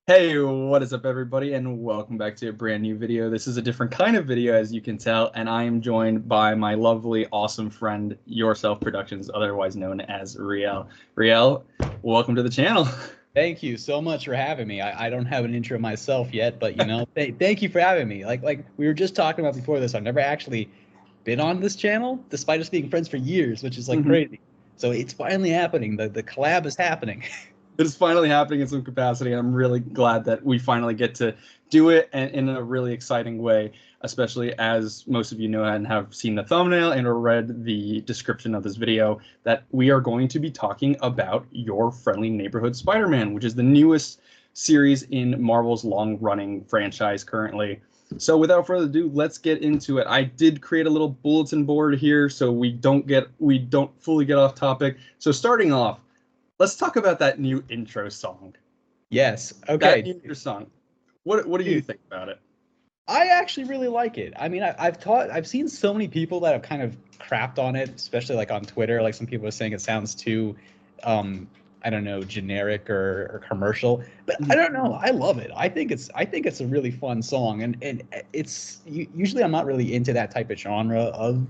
Hey, what is up, everybody, and welcome back to a brand new video. This is a different kind of video, as you can tell, and I am joined by my lovely, awesome friend, Yourself Productions, otherwise known as Riel. Riel, welcome to the channel. Thank you so much for having me. I don't have an intro myself yet, but thank you for having me. Like we were just talking about before this, I've never actually been on this channel, despite us being friends for years, which is like crazy. So it's finally happening. The collab is happening. It is finally happening in some capacity, and I'm really glad that we finally get to do it and in a really exciting way, especially as most of you know and have seen the thumbnail and or read the description of this video, that we are going to be talking about Your Friendly Neighborhood Spider-Man, which is the newest series in Marvel's long-running franchise currently. So without further ado, let's get into it. I did create a little bulletin board here so we don't fully get off topic. So starting off, let's talk about that new intro song. Yes. Okay. That new intro song. What do you think about it? I actually really like it. I mean, I've seen so many people that have kind of crapped on it, especially like on Twitter. Like some people are saying it sounds too, I don't know, generic or commercial. But I don't know. I love it. I think it's a really fun song, and it's usually I'm not really into that type of genre of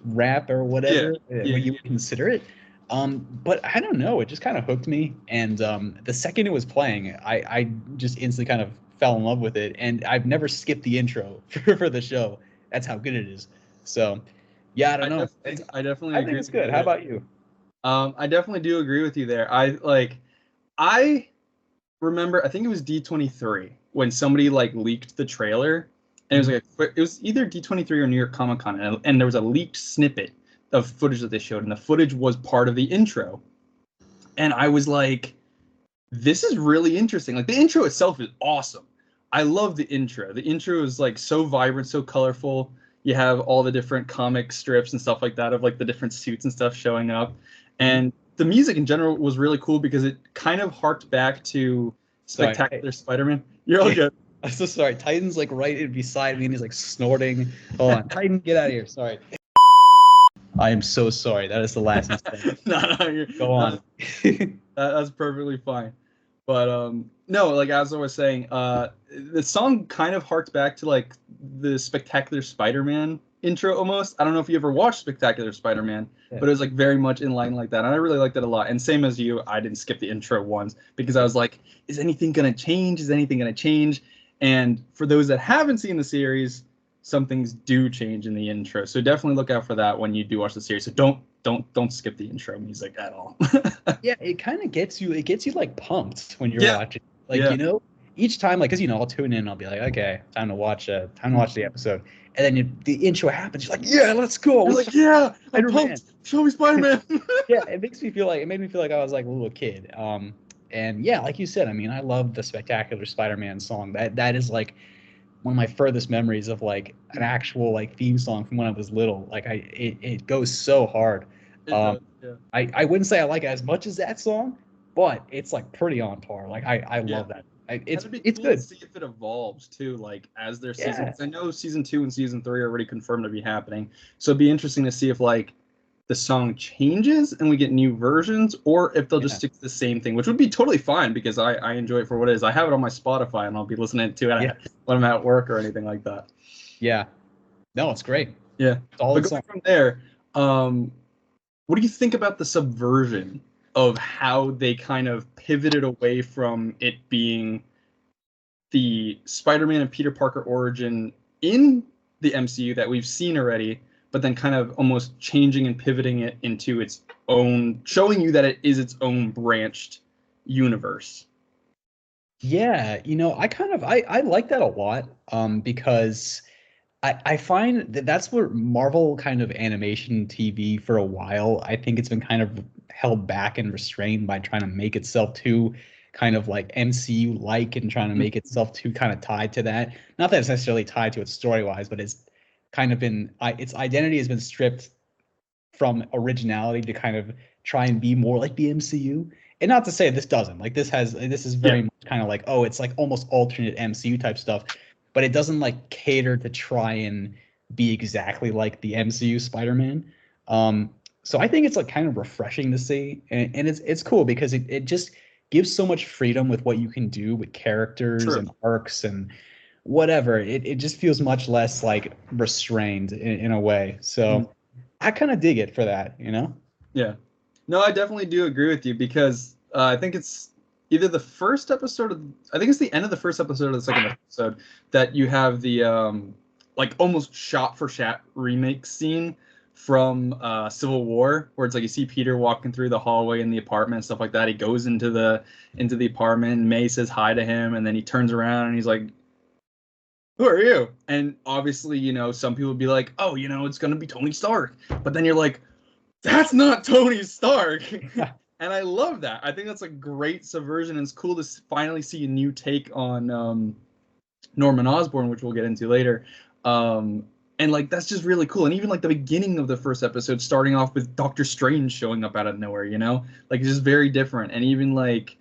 rap or whatever when you would consider it. But I don't know, it just kind of hooked me, and the second it was playing, I just instantly kind of fell in love with it, and I've never skipped the intro for the show. That's how good it is. So yeah, I don't know. I definitely I agree think it's good. How about you? I definitely do agree with you there. I remember, I think it was D23 when somebody like leaked the trailer, and it was like it was either D23 or New York Comic Con, and there was a leaked snippet of footage that they showed, and the footage was part of the intro. And I was like, this is really interesting. Like, the intro itself is awesome. I love the intro. The intro is like so vibrant, so colorful. You have all the different comic strips and stuff like that of like the different suits and stuff showing up. And the music in general was really cool because it kind of harked back to Spectacular Spider-Man. You're all good. I'm so sorry. Titan's like right beside me and he's like snorting. Hold on. Titan, get out of here. Sorry. I am so sorry. That is the last mistake. No, go on. That's perfectly fine. But no, like as I was saying, the song kind of harked back to like the Spectacular Spider-Man intro almost. I don't know if you ever watched Spectacular Spider-Man, but it was like very much in line like that. And I really liked it a lot. And same as you, I didn't skip the intro once because I was like, is anything gonna change? Is anything gonna change? And for those that haven't seen the series, some things do change in the intro, so definitely look out for that when you do watch the series. So don't skip the intro music at all. Yeah, it kind of gets you. It gets you like pumped when you're watching. Like each time, like, cause I'll tune in. And I'll be like, okay, time to watch the episode. And then the intro happens. You're like, yeah, let's go. You're like, yeah, I'm pumped. Show me Spider-Man. Yeah, it made me feel like I was like a little kid. And yeah, like you said, I mean, I love the Spectacular Spider-Man song. That is like one of my furthest memories of like an actual like theme song from when I was little. Like it goes so hard. I wouldn't say I like it as much as that song, but it's like pretty on par. Like I love that. It's cool good to see if it evolves too, like as their seasons. I know season 2 and season 3 are already confirmed to be happening, so it'd be interesting to see if like the song changes and we get new versions, or if they'll just stick to the same thing, which would be totally fine because I enjoy it for what it is. I have it on my Spotify and I'll be listening to it when I'm at work or anything like that. Yeah. No, it's great. Yeah. But going from there, what do you think about the subversion of how they kind of pivoted away from it being the Spider-Man and Peter Parker origin in the MCU that we've seen already, but then kind of almost changing and pivoting it into its own, showing you that it is its own branched universe? Yeah, I like that a lot, because I find that that's what Marvel kind of animation TV for a while. I think it's been kind of held back and restrained by trying to make itself too kind of like MCU-like and trying to make itself too kind of tied to that. Not that it's necessarily tied to it story-wise, but it's kind of been its identity has been stripped from originality to kind of try and be more like the MCU. And not to say this doesn't. Like this is very much kind of like, oh, it's like almost alternate MCU type stuff, but it doesn't like cater to try and be exactly like the MCU Spider-Man. So I think it's like kind of refreshing to see, and it's cool because it just gives so much freedom with what you can do with characters and arcs and whatever. It just feels much less like restrained in a way. So I kind of dig it for that, you know? Yeah. No, I definitely do agree with you because I think it's either the first episode of, I think it's the end of the first episode or the second episode that you have the like almost shot for shot remake scene from Civil War, where it's like you see Peter walking through the hallway in the apartment and stuff like that. He goes into the apartment. May says hi to him, and then he turns around and he's like, "Who are you?" And obviously, you know, some people would be like, "Oh, you know, it's gonna be Tony Stark," but then you're like, "That's not Tony Stark." And I love that. I think that's a great subversion, and it's cool to finally see a new take on Norman Osborn, which we'll get into later. And like that's just really cool. And even like the beginning of the first episode, starting off with Doctor Strange showing up out of nowhere, you know, like it's just very different. And even like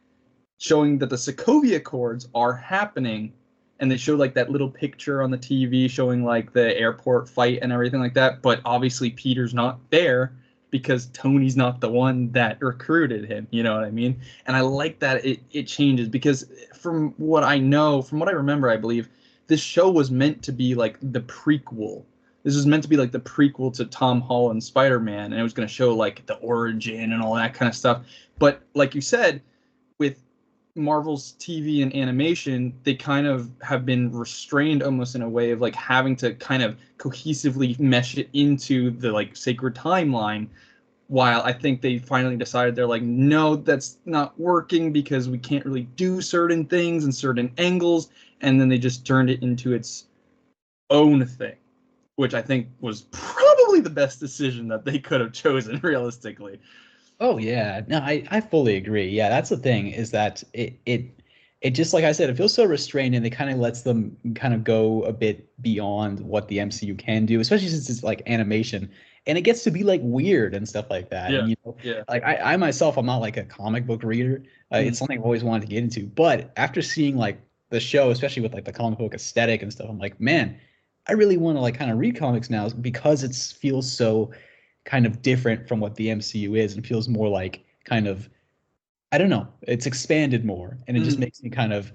showing that the Sokovia Accords are happening, and they showed like that little picture on the TV showing like the airport fight and everything like that. But obviously Peter's not there because Tony's not the one that recruited him. You know what I mean? And I like that it changes because from what I know, from what I remember, I believe this show was meant to be like the prequel. This was meant to be like the prequel to Tom Holland's Spider-Man, and it was going to show like the origin and all that kind of stuff. But like you said, with Marvel's TV and animation, they kind of have been restrained almost in a way of like having to kind of cohesively mesh it into the like sacred timeline. While I think they finally decided they're like, no, that's not working because we can't really do certain things and certain angles. And then they just turned it into its own thing, which I think was probably the best decision that they could have chosen realistically. Oh yeah, no, I fully agree. Yeah, that's the thing is that it just like I said, it feels so restrained and it kind of lets them kind of go a bit beyond what the MCU can do, especially since it's like animation and it gets to be like weird and stuff like that. Yeah, and like I myself, I'm not like a comic book reader. It's something I've always wanted to get into, but after seeing like the show, especially with like the comic book aesthetic and stuff, I'm like, man, I really want to like kind of read comics now because it feels so kind of different from what the MCU is and feels more like kind of, I don't know, it's expanded more and it just makes me kind of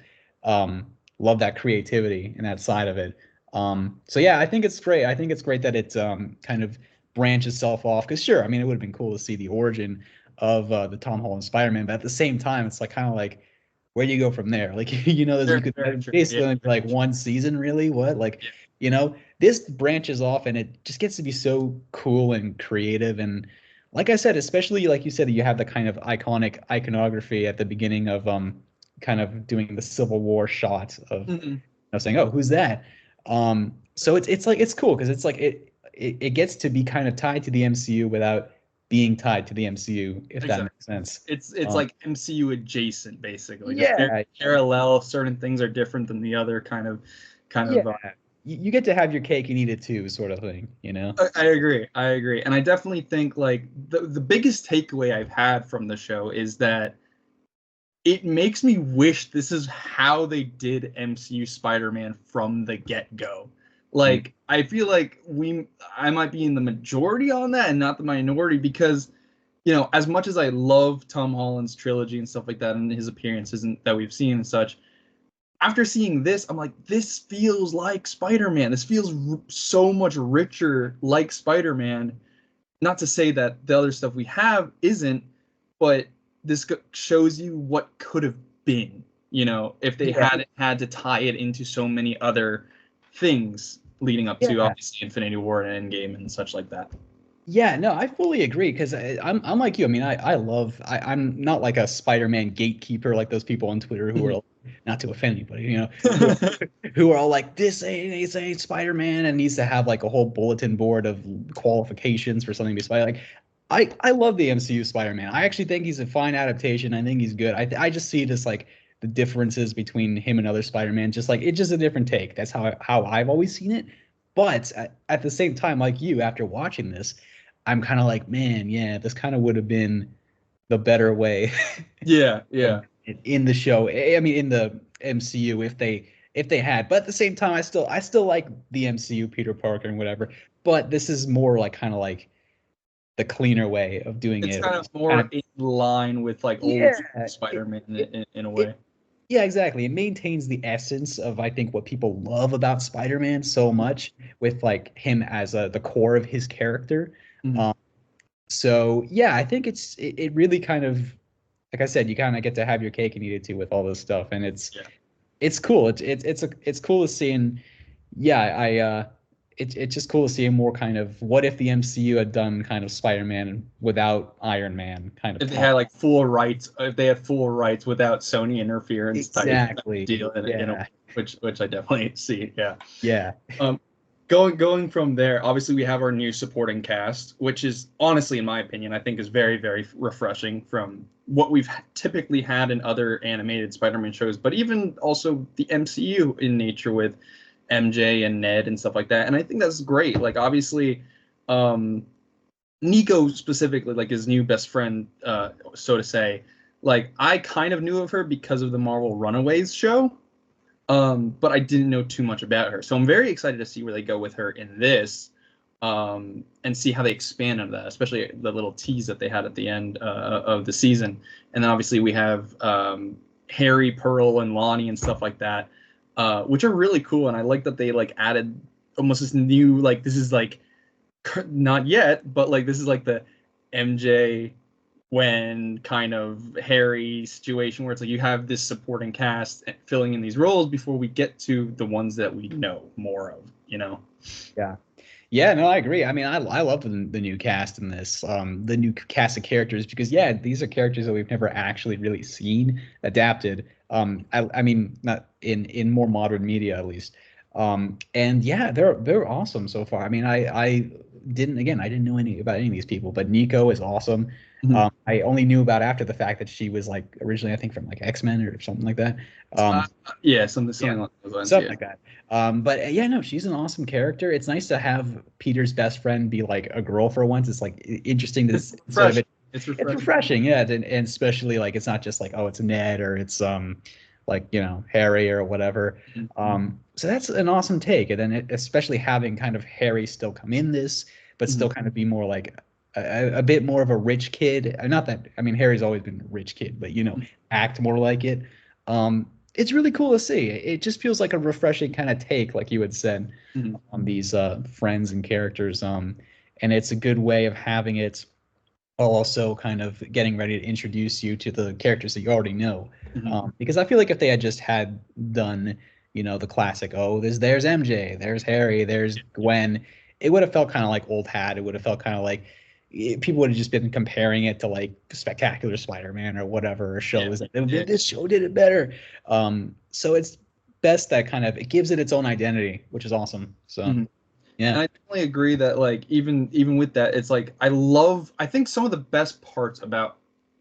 love that creativity and that side of it. So yeah, I think it's great. I think it's great that it's kind of branches itself off because sure, I mean, it would have been cool to see the origin of the Tom Holland Spider-Man, but at the same time, it's like kind of like, where do you go from there? Like, you know, you could basically only be like one season, really. What? Like, you know, this branches off and it just gets to be so cool and creative. And like I said, especially like you said, you have the kind of iconic iconography at the beginning of kind of doing the Civil War shot of saying, oh, who's that? So it's like it's cool because it's like it gets to be kind of tied to the MCU without being tied to the MCU, if that makes sense. It's like MCU adjacent, basically. Yeah, parallel. Certain things are different than the other, kind of. You get to have your cake and eat it too, sort of thing. You know. I agree, and I definitely think like the biggest takeaway I've had from the show is that it makes me wish this is how they did MCU Spider-Man from the get-go. Like, I feel like I might be in the majority on that and not the minority because, you know, as much as I love Tom Holland's trilogy and stuff like that and his appearances that we've seen and such, after seeing this, I'm like, this feels like Spider-Man. This feels so much richer like Spider-Man. Not to say that the other stuff we have isn't, but this shows you what could have been, you know, if they hadn't had to tie it into so many other things leading up to obviously Infinity War and Endgame and such like that. Yeah, no, I fully agree because I'm like you. I mean, I'm not like a Spider-Man gatekeeper like those people on Twitter who are, not to offend anybody, you know, who are all like, this ain't Spider-Man and needs to have like a whole bulletin board of qualifications for something to be Spider. Like, I love the MCU Spider-Man. I actually think he's a fine adaptation. I think he's good. I just see it as like the differences between him and other Spider-Man, just like it's just a different take. That's how I've always seen it. But at the same time, like you, after watching this, I'm kind of like, man, yeah, this kind of would have been the better way. Yeah. In the show, I mean, in the MCU, if they had. But at the same time, I still like the MCU, Peter Parker and whatever. But this is more like kind of like the cleaner way of doing It's it. kind of more in line with like old Yeah, Spider-Man in a way. it yeah, exactly. It maintains the essence of I think what people love about Spider-Man so much with like him as the core of his character. Mhm. Um, so yeah, I think it really kind of like I said, you kind of get to have your cake and eat it too with all this stuff, and Yeah. it's cool. It's cool to see, and yeah, it's just cool to see a more kind of what if the MCU had done kind of Spider-Man without Iron Man kind of If they talk. had like full rights, if they had full rights without Sony interference type Exactly. deal in a Yeah. which I definitely see. Yeah. Yeah. Um, going from there, obviously we have our new supporting cast, which is honestly, in my opinion, I think is very refreshing from what we've typically had in other animated Spider-Man shows, but even also the MCU in nature with MJ and Ned and stuff like that. And I think that's great. Like obviously, um, Nico specifically, like his new best friend, so to say, like I kind of knew of her because of the Marvel Runaways show, but I didn't know too much about her. So I'm very excited to see where they go with her in this, and see how they expand on that, especially the little tease that they had at the end of the season. And then obviously we have Harry, Pearl, and Lonnie and stuff like that, which are really cool. And I like that they like added almost this new like this is like not yet, but like this is like the MJ when kind of Harry situation where it's like you have this supporting cast filling in these roles before we get to the ones that we know more of, you know? Yeah. Yeah, no, I agree. I mean, I love the new cast in this, the new cast of characters because yeah, these are characters that we've never actually really seen adapted. I mean, not in more modern media at least. And yeah, they're awesome so far. I mean, I didn't know any about any of these people, but Nico is awesome. Mhm. I only knew about after the fact that she was like originally I think from like X-Men or something like that. Uh, Um, yeah, yeah, something along those lines. something Yeah. like that. But yeah, no, she's an awesome character. It's nice to have Peter's best friend be like a girl for once. It's like interesting to It's instead of refreshing. it, It's it's refreshing. refreshing, yeah, and especially like it's not just like oh, it's Ned or it's like Harry or whatever. Mhm. So that's an awesome take, and then especially having kind of Harry still come in this, but Mhm. still kind of be more like a bit more of a rich kid. Not that I mean Harry's always been a rich kid, but act more like it. It's really cool to see. It just feels like a refreshing kind of take, like you had said, Mhm. on these friends and characters. And it's a good way of having it while also kind of getting ready to introduce you to the characters that you already know. Mhm. Because I feel like if they had just had done, the classic, oh, there's MJ, there's Harry, there's Gwen, it would have felt kind of like old hat. It would have felt kind of like people would have just been comparing it to like Spectacular Spider-Man or whatever Yeah. shows. Yeah. This show did it better. So it's best that kind of it gives it its own identity, which is awesome. So Mhm. yeah. And I definitely agree that like even with that, it's like I think some of the best parts about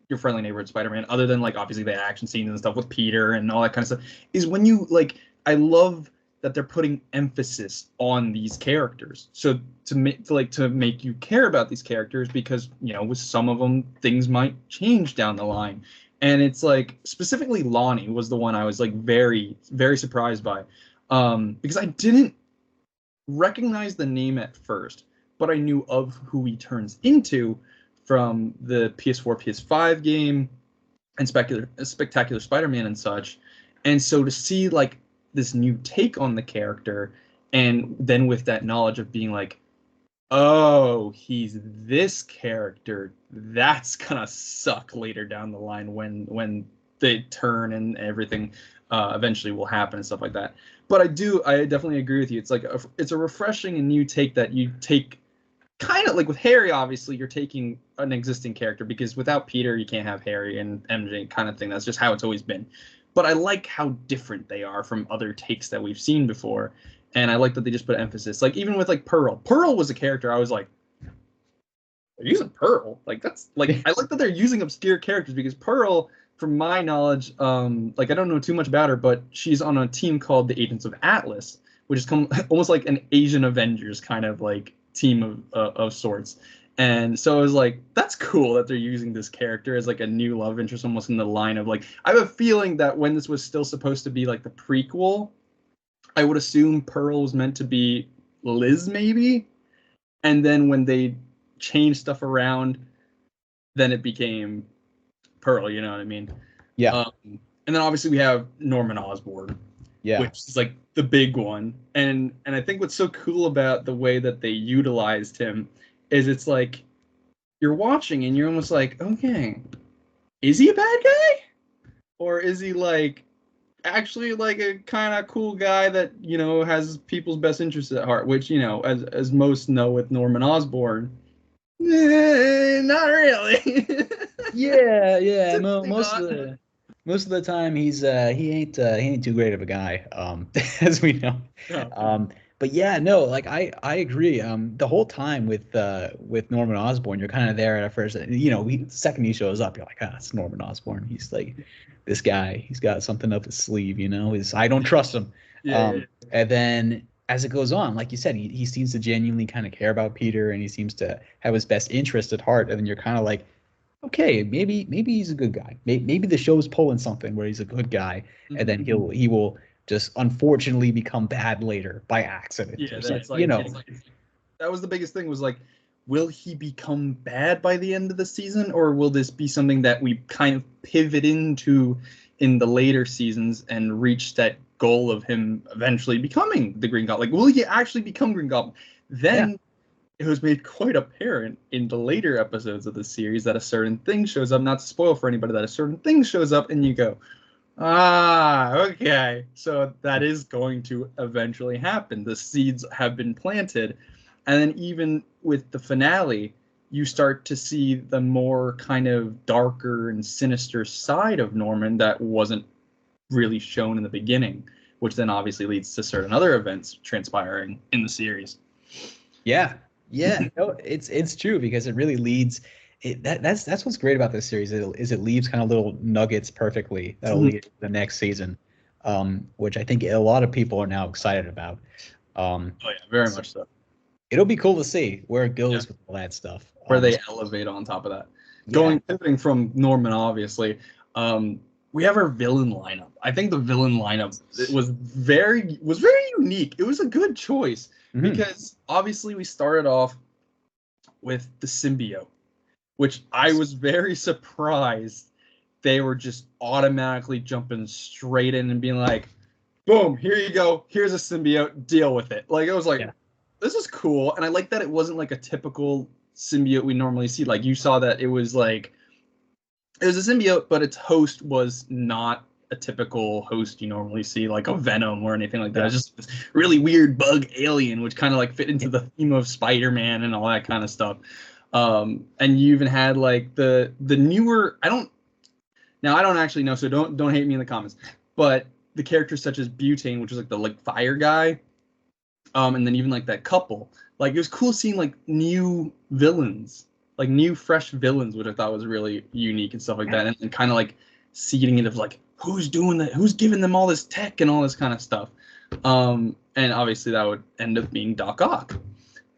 your friendly neighborhood Spider-Man, other than like obviously the action scenes and stuff with Peter and all that kind of stuff, is when you like I love that they're putting emphasis on these characters. So to make you care about these characters because with some of them things might change down the line. And it's like specifically Lonnie was the one I was like very surprised by. Because I didn't recognize the name at first, but I knew of who he turns into from the PS4, PS5 game and Spectacular Spider-Man and such. And so to see like this new take on the character, and then with that knowledge of being like, oh, he's this character, that's gonna suck later down the line when they turn and everything eventually will happen and stuff like that. But I definitely agree with you. It's like it's a refreshing and new take that you take kind of like with Harry. Obviously, you're taking an existing character because without Peter, you can't have Harry and MJ kind of thing. That's just how it's always been. But I like how different they are from other takes that we've seen before, and I like that they just put emphasis. Like even with like Pearl. Pearl was a character I was like, they're using Pearl. Like that's like I like that they're using obscure characters because Pearl, from my knowledge, like I don't know too much about her, but she's on a team called the Agents of Atlas, which is almost like an Asian Avengers kind of like team of sorts. And so I was like, that's cool that they're using this character as like a new love interest, almost in the line of like I have a feeling that when this was still supposed to be like the prequel, I would assume Pearl was meant to be Liz maybe, and then when they change stuff around, then it became Pearl. You know what I mean? Yeah. And then obviously we have Norman Osborn, which is like the big one. And I think what's so cool about the way that they utilized him is it's like you're watching and you're almost like, okay, is he a bad guy? Or is he like actually like a kind of cool guy that, you know, has people's best interests at heart, which, you know, as most know with Norman Osborn, not really. Yeah. Most of the time he ain't too great of a guy, as we know. No. But yeah, no, like I agree. The whole time with Norman Osborn, you're kind of there at first. You know, the second he shows up, you're like, it's Norman Osborn. He's like this guy. He's got something up his sleeve. You know, I don't trust him. Yeah. And then as it goes on, like you said, he seems to genuinely kind of care about Peter, and he seems to have his best interest at heart. And then you're kind of like, okay, maybe he's a good guy. Maybe the show's pulling something where he's a good guy, and then he will just unfortunately become bad later by accident. Yeah, that's like, that was the biggest thing, was like, will he become bad by the end of the season, or will this be something that we kind of pivot into in the later seasons and reach that goal of him eventually becoming the Green Goblin? Like, will he actually become Green Goblin? Then it was made quite apparent in the later episodes of the series that a certain thing shows up, not to spoil for anybody, that a certain thing shows up, and you go, okay, so that is going to eventually happen. The seeds have been planted. And then even with the finale, you start to see the more kind of darker and sinister side of Norman that wasn't really shown in the beginning, which then obviously leads to certain other events transpiring in the series. Yeah, no, it's true, because it really leads. That's what's great about this series is it leaves kind of little nuggets perfectly that'll lead to the next season, which I think a lot of people are now excited about. Very much so. It'll be cool to see where it goes with all that stuff. Where they elevate on top of that. Pivoting from Norman, obviously, we have our villain lineup. I think the villain lineup was very unique. It was a good choice because obviously we started off with the Symbiote, which I was very surprised they were just automatically jumping straight in and being like, boom, here you go. Here's a Symbiote. Deal with it. Like, I was like, this is cool. And I like that it wasn't like a typical Symbiote we normally see. Like, you saw that it was like, it was a Symbiote, but its host was not a typical host you normally see, like a Venom or anything like that. It's just this really weird bug alien, which kind of like fit into the theme of Spider-Man and all that kind of stuff. And you even had like the newer, I don't actually know, so don't hate me in the comments, but the characters such as Butane, which was like the fire guy, and then even like that couple, like it was cool seeing like new villains, like new fresh villains, which I thought was really unique and stuff like that, and kind of like seeding it of like, who's doing that, who's giving them all this tech and all this kind of stuff. And obviously that would end up being Doc Ock.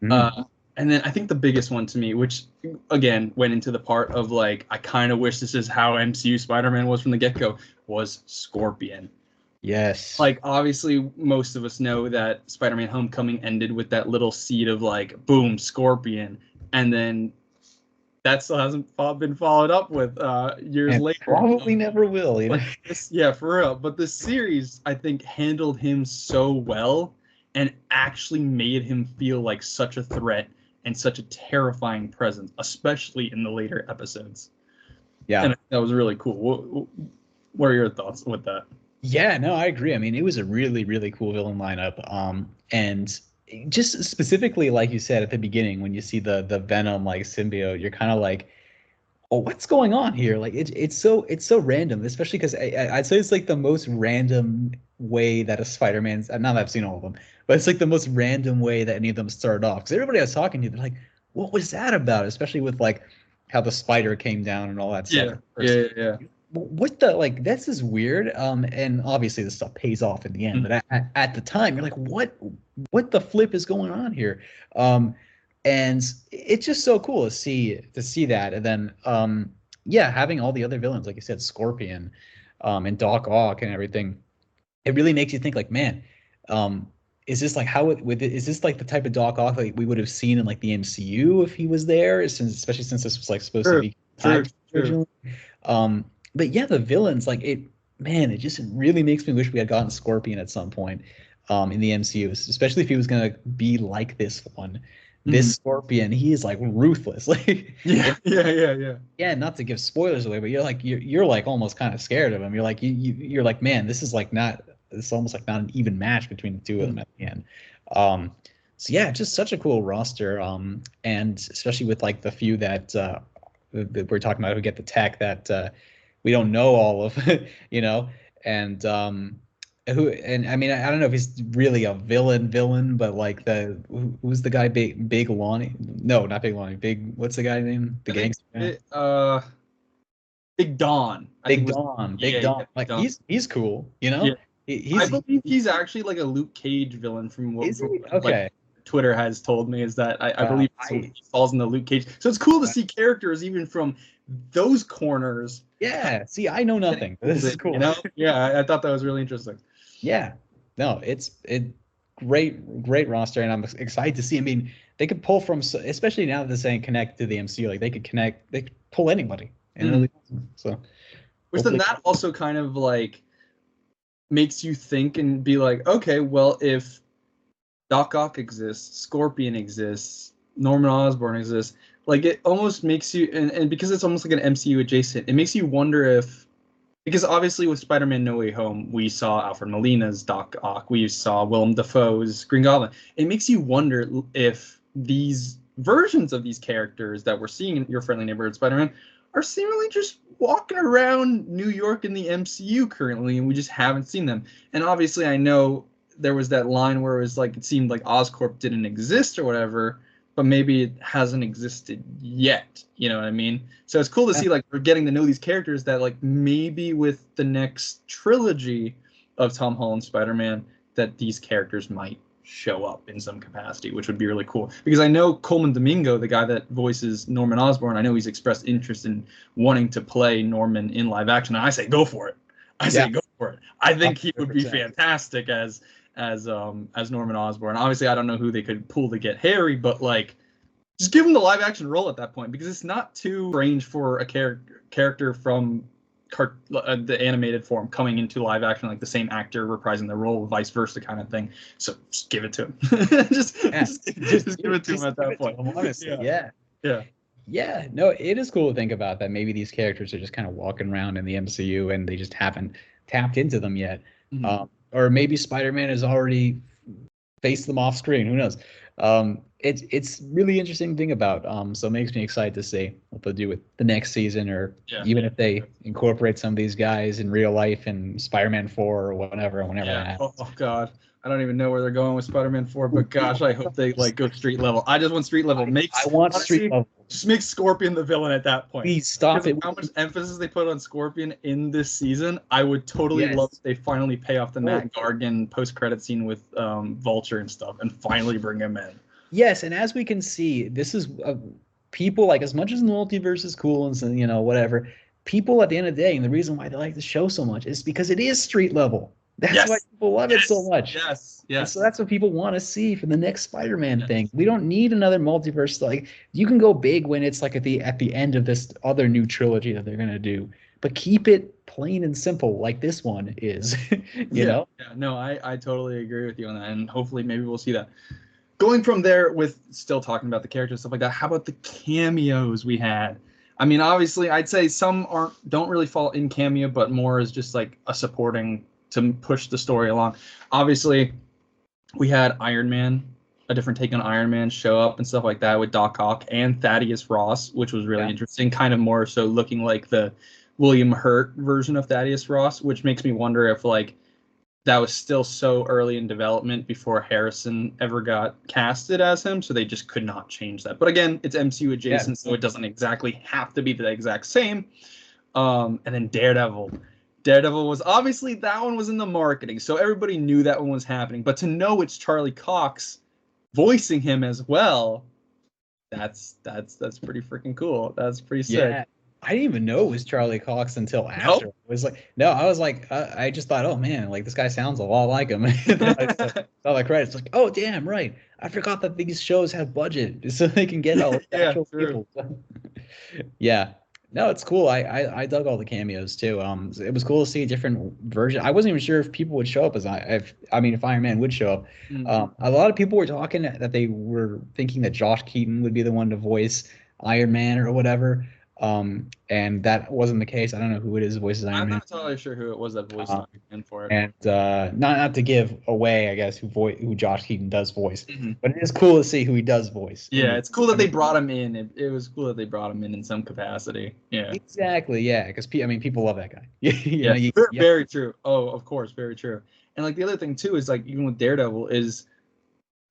And then I think the biggest one to me, which again went into the part of like, I kind of wish this is how MCU Spider-Man was from the get-go, was Scorpion. Yes. Like, obviously most of us know that Spider-Man Homecoming ended with that little seed of like, boom, Scorpion. And then that still hasn't been followed up with years later. Probably never will. You know? For real. But the series, I think, handled him so well and actually made him feel like such a threat and such a terrifying presence, especially in the later episodes. Yeah. And that was really cool. What are your thoughts with that? Yeah, no, I agree. I mean, it was a really, really cool villain lineup. And just specifically, like you said at the beginning, when you see the Venom like symbiote, you're kind of like, oh, what's going on here? Like it's so random, especially because I'd say it's like the most random way that a Spider-Man's, now that I've seen all of them, but it's like the most random way that any of them started off. Because everybody I was talking to, they're like, what was that about? Especially with like how the spider came down and all that stuff. Yeah. What the, like, this is weird. And obviously this stuff pays off in the end, but at the time you're like, what the flip is going on here? And it's just so cool to see that. And then having all the other villains, like you said, Scorpion, and Doc Ock and everything, it really makes you think like, man, is this like is this like the type of Doc Ock like we would have seen in like the MCU if he was there, especially since this was like supposed to be originally. But yeah, the villains, like it just really makes me wish we had gotten Scorpion at some point in the MCU, especially if he was gonna be like this one. This Scorpion, he is like ruthless. Like yeah. Not to give spoilers away, but you're like almost kind of scared of him. You're like you're like, man, this is almost like not an even match between the two of them at the end. So yeah, just such a cool roster. And especially with like the few that we're talking about who get the tech that we don't know all of, you know, and I mean I don't know if he's really a villain, but like who's the guy Big Lonnie? No, not Big Lonnie. What's the guy name? The gangster guy? Big Don. Big Don. Like Don. He's cool, you know. Yeah. I believe he's actually like a Luke Cage villain from what like, Twitter has told me is that I believe he falls in the Luke Cage. So it's cool to see characters even from those corners. Yeah. See, I know nothing. This is cool. You know? Yeah, I thought that was really interesting. Yeah. No, it's great roster, and I'm excited to see. I mean, they could pull from, especially now that they're saying connect to the MCU, like they could pull anybody. And really awesome. So, which then that also kind of like makes you think and be like, okay, well, if Doc Ock exists, Scorpion exists, Norman Osborn exists, like it almost makes you, and because it's almost like an MCU adjacent, it makes you wonder if, because obviously with Spider-Man No Way Home, we saw Alfred Molina's Doc Ock, we saw Willem Dafoe's Green Goblin. It makes you wonder if these versions of these characters that we're seeing in Your Friendly Neighborhood Spider-Man are seemingly just walking around New York in the MCU currently, and we just haven't seen them. And obviously, I know there was that line where it was like it seemed like Oscorp didn't exist or whatever, but maybe it hasn't existed yet. You know what I mean? So it's cool to see like we're getting to know these characters that like maybe with the next trilogy of Tom Holland Spider-Man that these characters might show up in some capacity, which would be really cool. Because I know Coleman Domingo, the guy that voices Norman Osborn, I know he's expressed interest in wanting to play Norman in live action, and I say go for it. Go for it. I think he would be fantastic as Norman Osborn. Obviously, I don't know who they could pull to get Harry, but like just give him the live action role at that point, because it's not too strange for a character from the animated form coming into live action, like the same actor reprising the role, vice versa kind of thing. So just give it to him. just give it to him at that point. Honestly, yeah. No, it is cool to think about that. Maybe these characters are just kind of walking around in the MCU and they just haven't tapped into them yet. Or maybe Spider-Man has already faced them off screen. Who knows? It's really interesting to think about. So it makes me excited to see what they'll do with the next season, or even if they incorporate some of these guys in real life in Spider-Man 4 or whenever that happens. Oh God, I don't even know where they're going with Spider-Man 4, but gosh, I hope they like go street level. I just want street level. Street level. Just make Scorpion the villain at that point. Please stop it. How much emphasis they put on Scorpion in this season, I would totally love if they finally pay off the Matt Gargan post-credit scene with Vulture and stuff, and finally bring him in. Yes, and as we can see, this is people, like, as much as the multiverse is cool and, you know, whatever, people at the end of the day, and the reason why they like the show so much is because it is street level. That's why people love it so much. Yes. And so that's what people want to see for the next Spider-Man thing. We don't need another multiverse. Like, you can go big when it's like at the end of this other new trilogy that they're gonna do, but keep it plain and simple like this one is. you know? Yeah. No, I totally agree with you on that, and hopefully maybe we'll see that. Going from there with still talking about the characters and stuff like that, how about the cameos we had? I mean, obviously, I'd say some don't really fall in cameo, but more as just like a supporting to push the story along. Obviously, we had Iron Man, a different take on Iron Man, show up and stuff like that with Doc Ock and Thaddeus Ross, which was really interesting, kind of more so looking like the William Hurt version of Thaddeus Ross, which makes me wonder if like that was still so early in development before Harrison ever got casted as him, so they just could not change that. But again, it's MCU adjacent, so it doesn't exactly have to be the exact same. And then Daredevil. Daredevil was obviously, that one was in the marketing, so everybody knew that one was happening. But to know it's Charlie Cox voicing him as well, that's pretty freaking cool. That's pretty sick. I didn't even know it was Charlie Cox until after. Nope. It was like, no, I was like, I just thought, oh man, like this guy sounds a lot like him. And then I saw the credits, like, oh damn, right. I forgot that these shows have budget so they can get all the Yeah, actual true. people. Yeah. No, it's cool. I dug all the cameos too. It was cool to see a different version. I wasn't even sure if people would show up as if Iron Man would show up. A lot of people were talking that they were thinking that Josh Keaton would be the one to voice Iron Man or whatever. And that wasn't the case. I don't know who it is who voices Iron I'm Man. not totally sure who it was that voiced Iron Man for it. And not to give away, I guess, who Josh Keaton does voice, but it is cool to see who he does voice. Yeah, it's cool that they brought him in. It was cool that they brought him in some capacity. Yeah, exactly. Yeah, because people love that guy. Very true. Oh, of course, very true. And like the other thing too is like even with Daredevil is,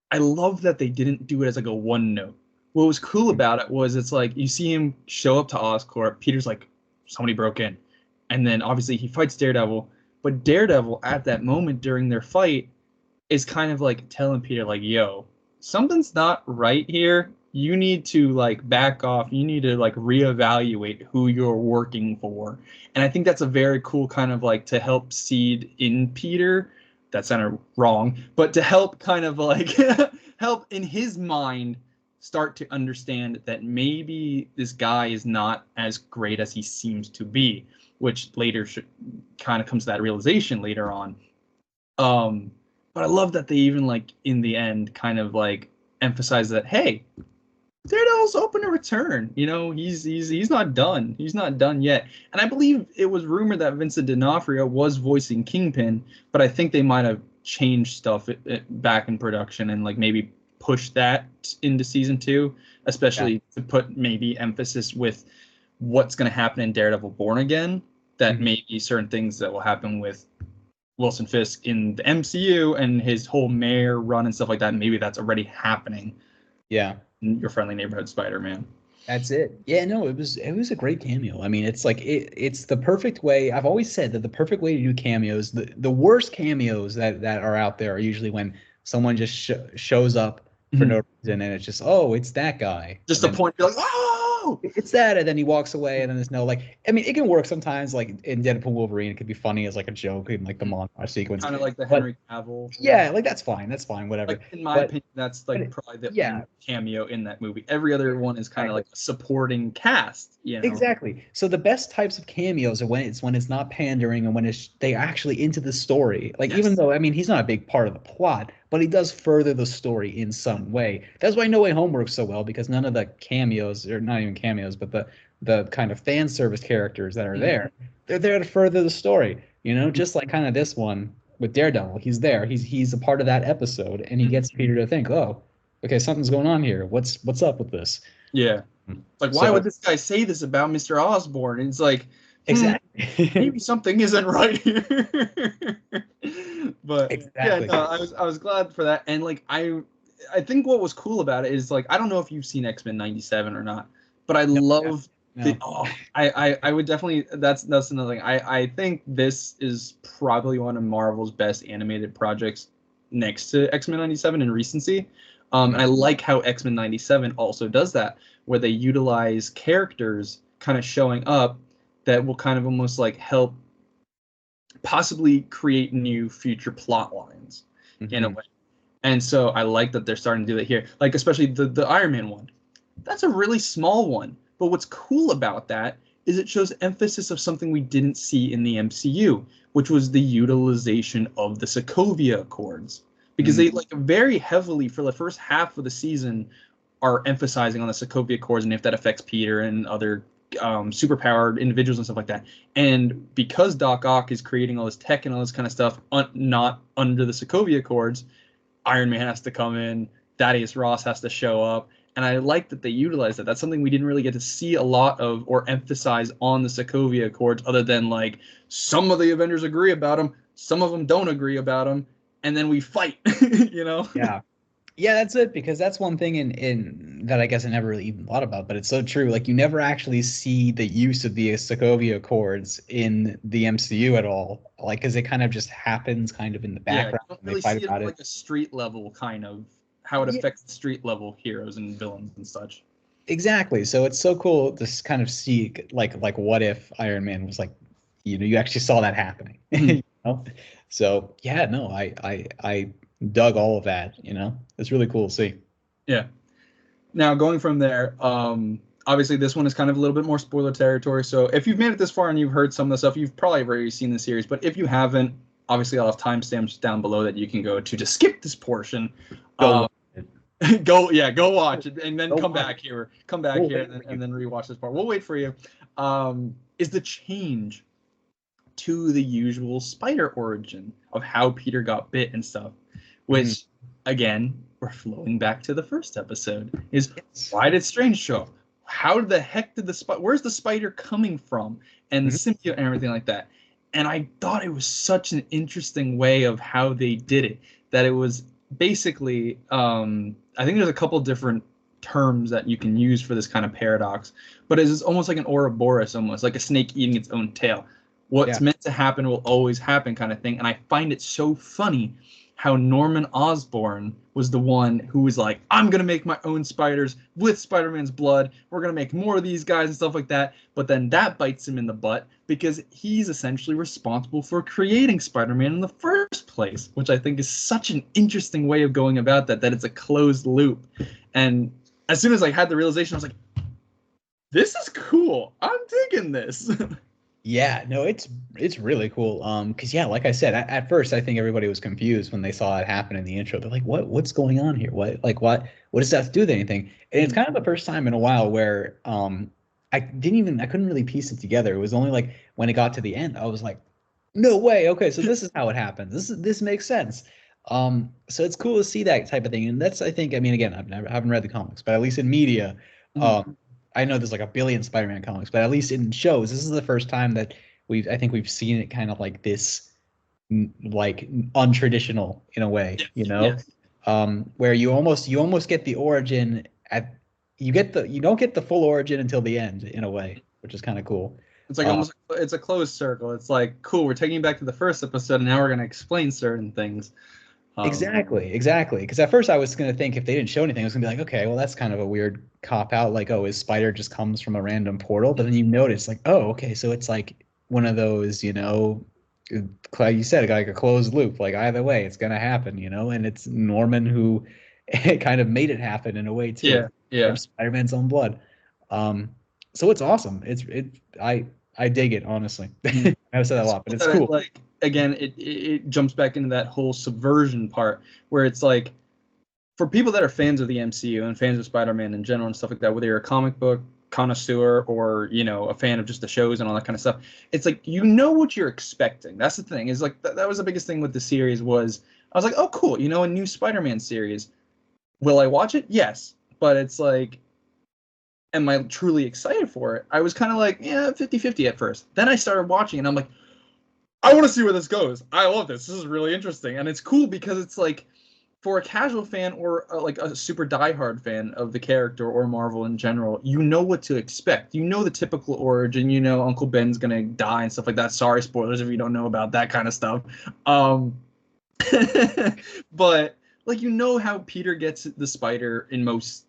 I love that they didn't do it as like a one note. What was cool about it was it's like you see him show up to Oscorp. Peter's like, somebody broke in, and then obviously he fights Daredevil. But Daredevil at that moment during their fight is kind of like telling Peter like, yo, something's not right here. You need to like back off. You need to like reevaluate who you're working for. And I think that's a very cool kind of like to help seed in Peter. That sounded wrong, but to help kind of like help in his mind start to understand that maybe this guy is not as great as he seems to be, which later kind of comes to that realization later on. But I love that they even like in the end kind of like emphasize that, hey, Daredevil's open to return. You know, he's not done. He's not done yet. And I believe it was rumored that Vincent D'Onofrio was voicing Kingpin, but I think they might have changed stuff back in production and like maybe push that into season 2, especially to put maybe emphasis with what's going to happen in Daredevil Born Again, that maybe certain things that will happen with Wilson Fisk in the MCU and his whole mayor run and stuff like that, maybe that's already happening. Yeah. In Your Friendly Neighborhood Spider-Man. That's it. Yeah, no, it was a great cameo. I mean, it's like it's the perfect way. I've always said that the perfect way to do cameos, the worst cameos that are out there are usually when someone just shows up for no reason and it's just, oh, it's that guy. Just a point, you're like, oh, it's that, and then he walks away, and then there's no like. I mean, it can work sometimes. Like in Deadpool Wolverine, it could be funny as like a joke in like the montage sequence. Kind of like the Henry Cavill. Yeah, like that's fine. That's fine. Whatever. Like, in my opinion, that's like probably the only cameo in that movie. Every other one is kind of like a supporting cast. You know? Exactly. So the best types of cameos are when it's not pandering and when they actually into the story. Like even though I mean he's not a big part of the plot, but he does further the story in some way. That's why No Way Home works so well, because none of the cameos, or not even cameos, but the kind of fan service characters that are there, they're there to further the story. You know, just like kind of this one with Daredevil. He's there. He's a part of that episode, and he gets Peter to think, oh, okay, something's going on here. What's up with this? Yeah. Like, why would this guy say this about Mr. Osborn? And it's like, exactly. Maybe something isn't right here. But yeah, no, I was glad for that. And like I think what was cool about it is like, I don't know if you've seen X-Men 97 or not, but I love I would definitely, that's another thing. I think this is probably one of Marvel's best animated projects next to X-Men 97 in recency. And I like how X-Men 97 also does that, where they utilize characters kind of showing up that will kind of almost like help possibly create new future plot lines in a way. And so I like that they're starting to do that here. Like especially the Iron Man one. That's a really small one. But what's cool about that is it shows emphasis of something we didn't see in the MCU, which was the utilization of the Sokovia Accords. Because they like very heavily for the first half of the season are emphasizing on the Sokovia Accords and if that affects Peter and other superpowered individuals and stuff like that. And because Doc Ock is creating all this tech and all this kind of stuff not under the Sokovia Accords, Iron Man has to come in, Thaddeus Ross has to show up. And I like that they utilize that. That's something we didn't really get to see a lot of or emphasize on the Sokovia Accords, other than like some of the Avengers agree about them, some of them don't agree about them, and then we fight, you know? Yeah, that's it, because that's one thing in that I guess I never really even thought about, but it's so true. Like you never actually see the use of the Sokovia Accords in the MCU at all, like because it kind of just happens kind of in the background. Yeah, you don't really see it like a street level kind of how it affects the street level heroes and villains and such. Exactly. So it's so cool to kind of see like what if Iron Man was like, you actually saw that happening. Mhm. You know? So yeah, no, I dug all of that, It's really cool to see. Yeah. Now going from there, obviously this one is kind of a little bit more spoiler territory. So if you've made it this far and you've heard some of the stuff, you've probably already seen the series. But if you haven't, obviously I'll have timestamps down below that you can go to just skip this portion. Go Go watch it and then Go come watch back it. here, We'll and then rewatch this part. We'll wait for you. Is the change to the usual Spider origin of how Peter got bit and stuff, which again, we're flowing back to the first episode, is why did Strange show up? How the heck did where's the spider coming from? And the symbiote and everything like that. And I thought it was such an interesting way of how they did it, that it was basically, I think there's a couple different terms that you can use for this kind of paradox, but it's almost like an Ouroboros, almost like a snake eating its own tail. What's meant to happen will always happen kind of thing. And I find it so funny how Norman Osborn was the one who was like, I'm going to make my own spiders with Spider-Man's blood. We're going to make more of these guys and stuff like that. But then that bites him in the butt because he's essentially responsible for creating Spider-Man in the first place, which I think is such an interesting way of going about that it's a closed loop. And as soon as I had the realization, I was like, this is cool. I'm digging this. Yeah, no, it's really cool. Because yeah, like I said, at first I think everybody was confused when they saw it happen in the intro. They're like, what's going on here? What does that have to do with anything? And it's kind of the first time in a while where I couldn't really piece it together. It was only like when it got to the end, I was like, no way. Okay, so this is how it happens. This makes sense. So it's cool to see that type of thing. And that's, I think, I mean, again, I haven't read the comics, but at least in media, I know there's like a billion Spider-Man comics, but at least in shows, this is the first time that I think we've seen it kind of like this, like untraditional in a way, Yes. Where you almost get the origin you don't get the full origin until the end in a way, which is kind of cool. It's like almost, it's a closed circle. It's like, cool, we're taking you back to the first episode, and now we're going to explain certain things. Exactly. Because at first I was going to think if they didn't show anything, I was going to be like, okay, well, that's kind of a weird cop out. Like, oh, his spider just comes from a random portal. But then you notice, like, oh, okay, so it's like one of those, like you said, like a closed loop. Like either way, it's going to happen, and it's Norman who kind of made it happen in a way too. Yeah. From Spider-Man's own blood. So it's awesome. I dig it, honestly. I've said that a lot, but it's cool. Like, again, it jumps back into that whole subversion part where it's like, for people that are fans of the MCU and fans of Spider-Man in general and stuff like that, whether you're a comic book connoisseur or, a fan of just the shows and all that kind of stuff, it's like, what you're expecting. That's the thing, is like, that was the biggest thing with the series was, I was like, oh, cool, a new Spider-Man series. Will I watch it? Yes. But it's like, am I truly excited for it? I was kind of like, 50-50 at first. Then I started watching and I'm like, I want to see where this goes. I love this. This is really interesting. And it's cool because it's like, for a casual fan or like a super diehard fan of the character or Marvel in general, you know what to expect. You know the typical origin. Uncle Ben's going to die and stuff like that. Sorry, spoilers if you don't know about that kind of stuff. But like, how Peter gets the spider in most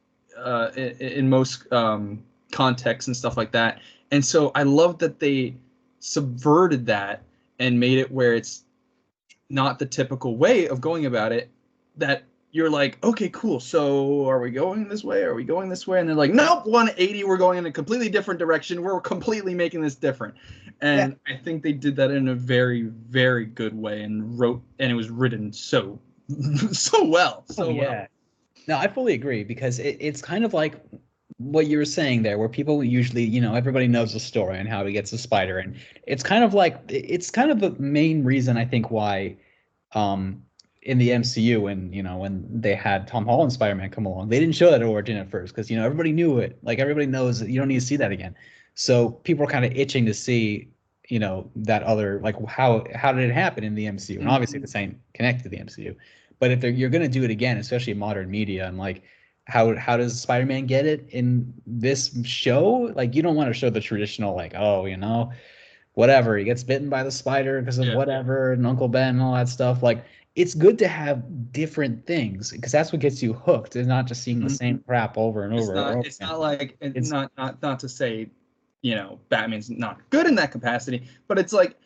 contexts and stuff like that. And so I love that they subverted that and made it where it's not the typical way of going about it, that you're like, okay, cool, so are we going this way? Are we going this way? And they're like, nope, 180, we're going in a completely different direction. We're completely making this different. And I think they did that in a very, very good way and it was written so well. Well. No, I fully agree, because it's kind of like what you were saying there, where people usually, everybody knows the story and how he gets the spider. And it's kind of the main reason I think why in the MCU, when they had Tom Holland Spider-Man come along, they didn't show that origin at first because, everybody knew it. Like, everybody knows that you don't need to see that again. So people are kind of itching to see, that other, like, how did it happen in the MCU? And obviously this ain't connected to the MCU. But if you're going to do it again, especially in modern media, and like, how does Spider-Man get it in this show? Like, you don't want to show the traditional, like, oh, whatever, he gets bitten by the spider because of whatever, and Uncle Ben and all that stuff. Like, it's good to have different things because that's what gets you hooked, and not just seeing the same crap over and over and over It's again. not like It's not to say, Batman's not good in that capacity, but it's like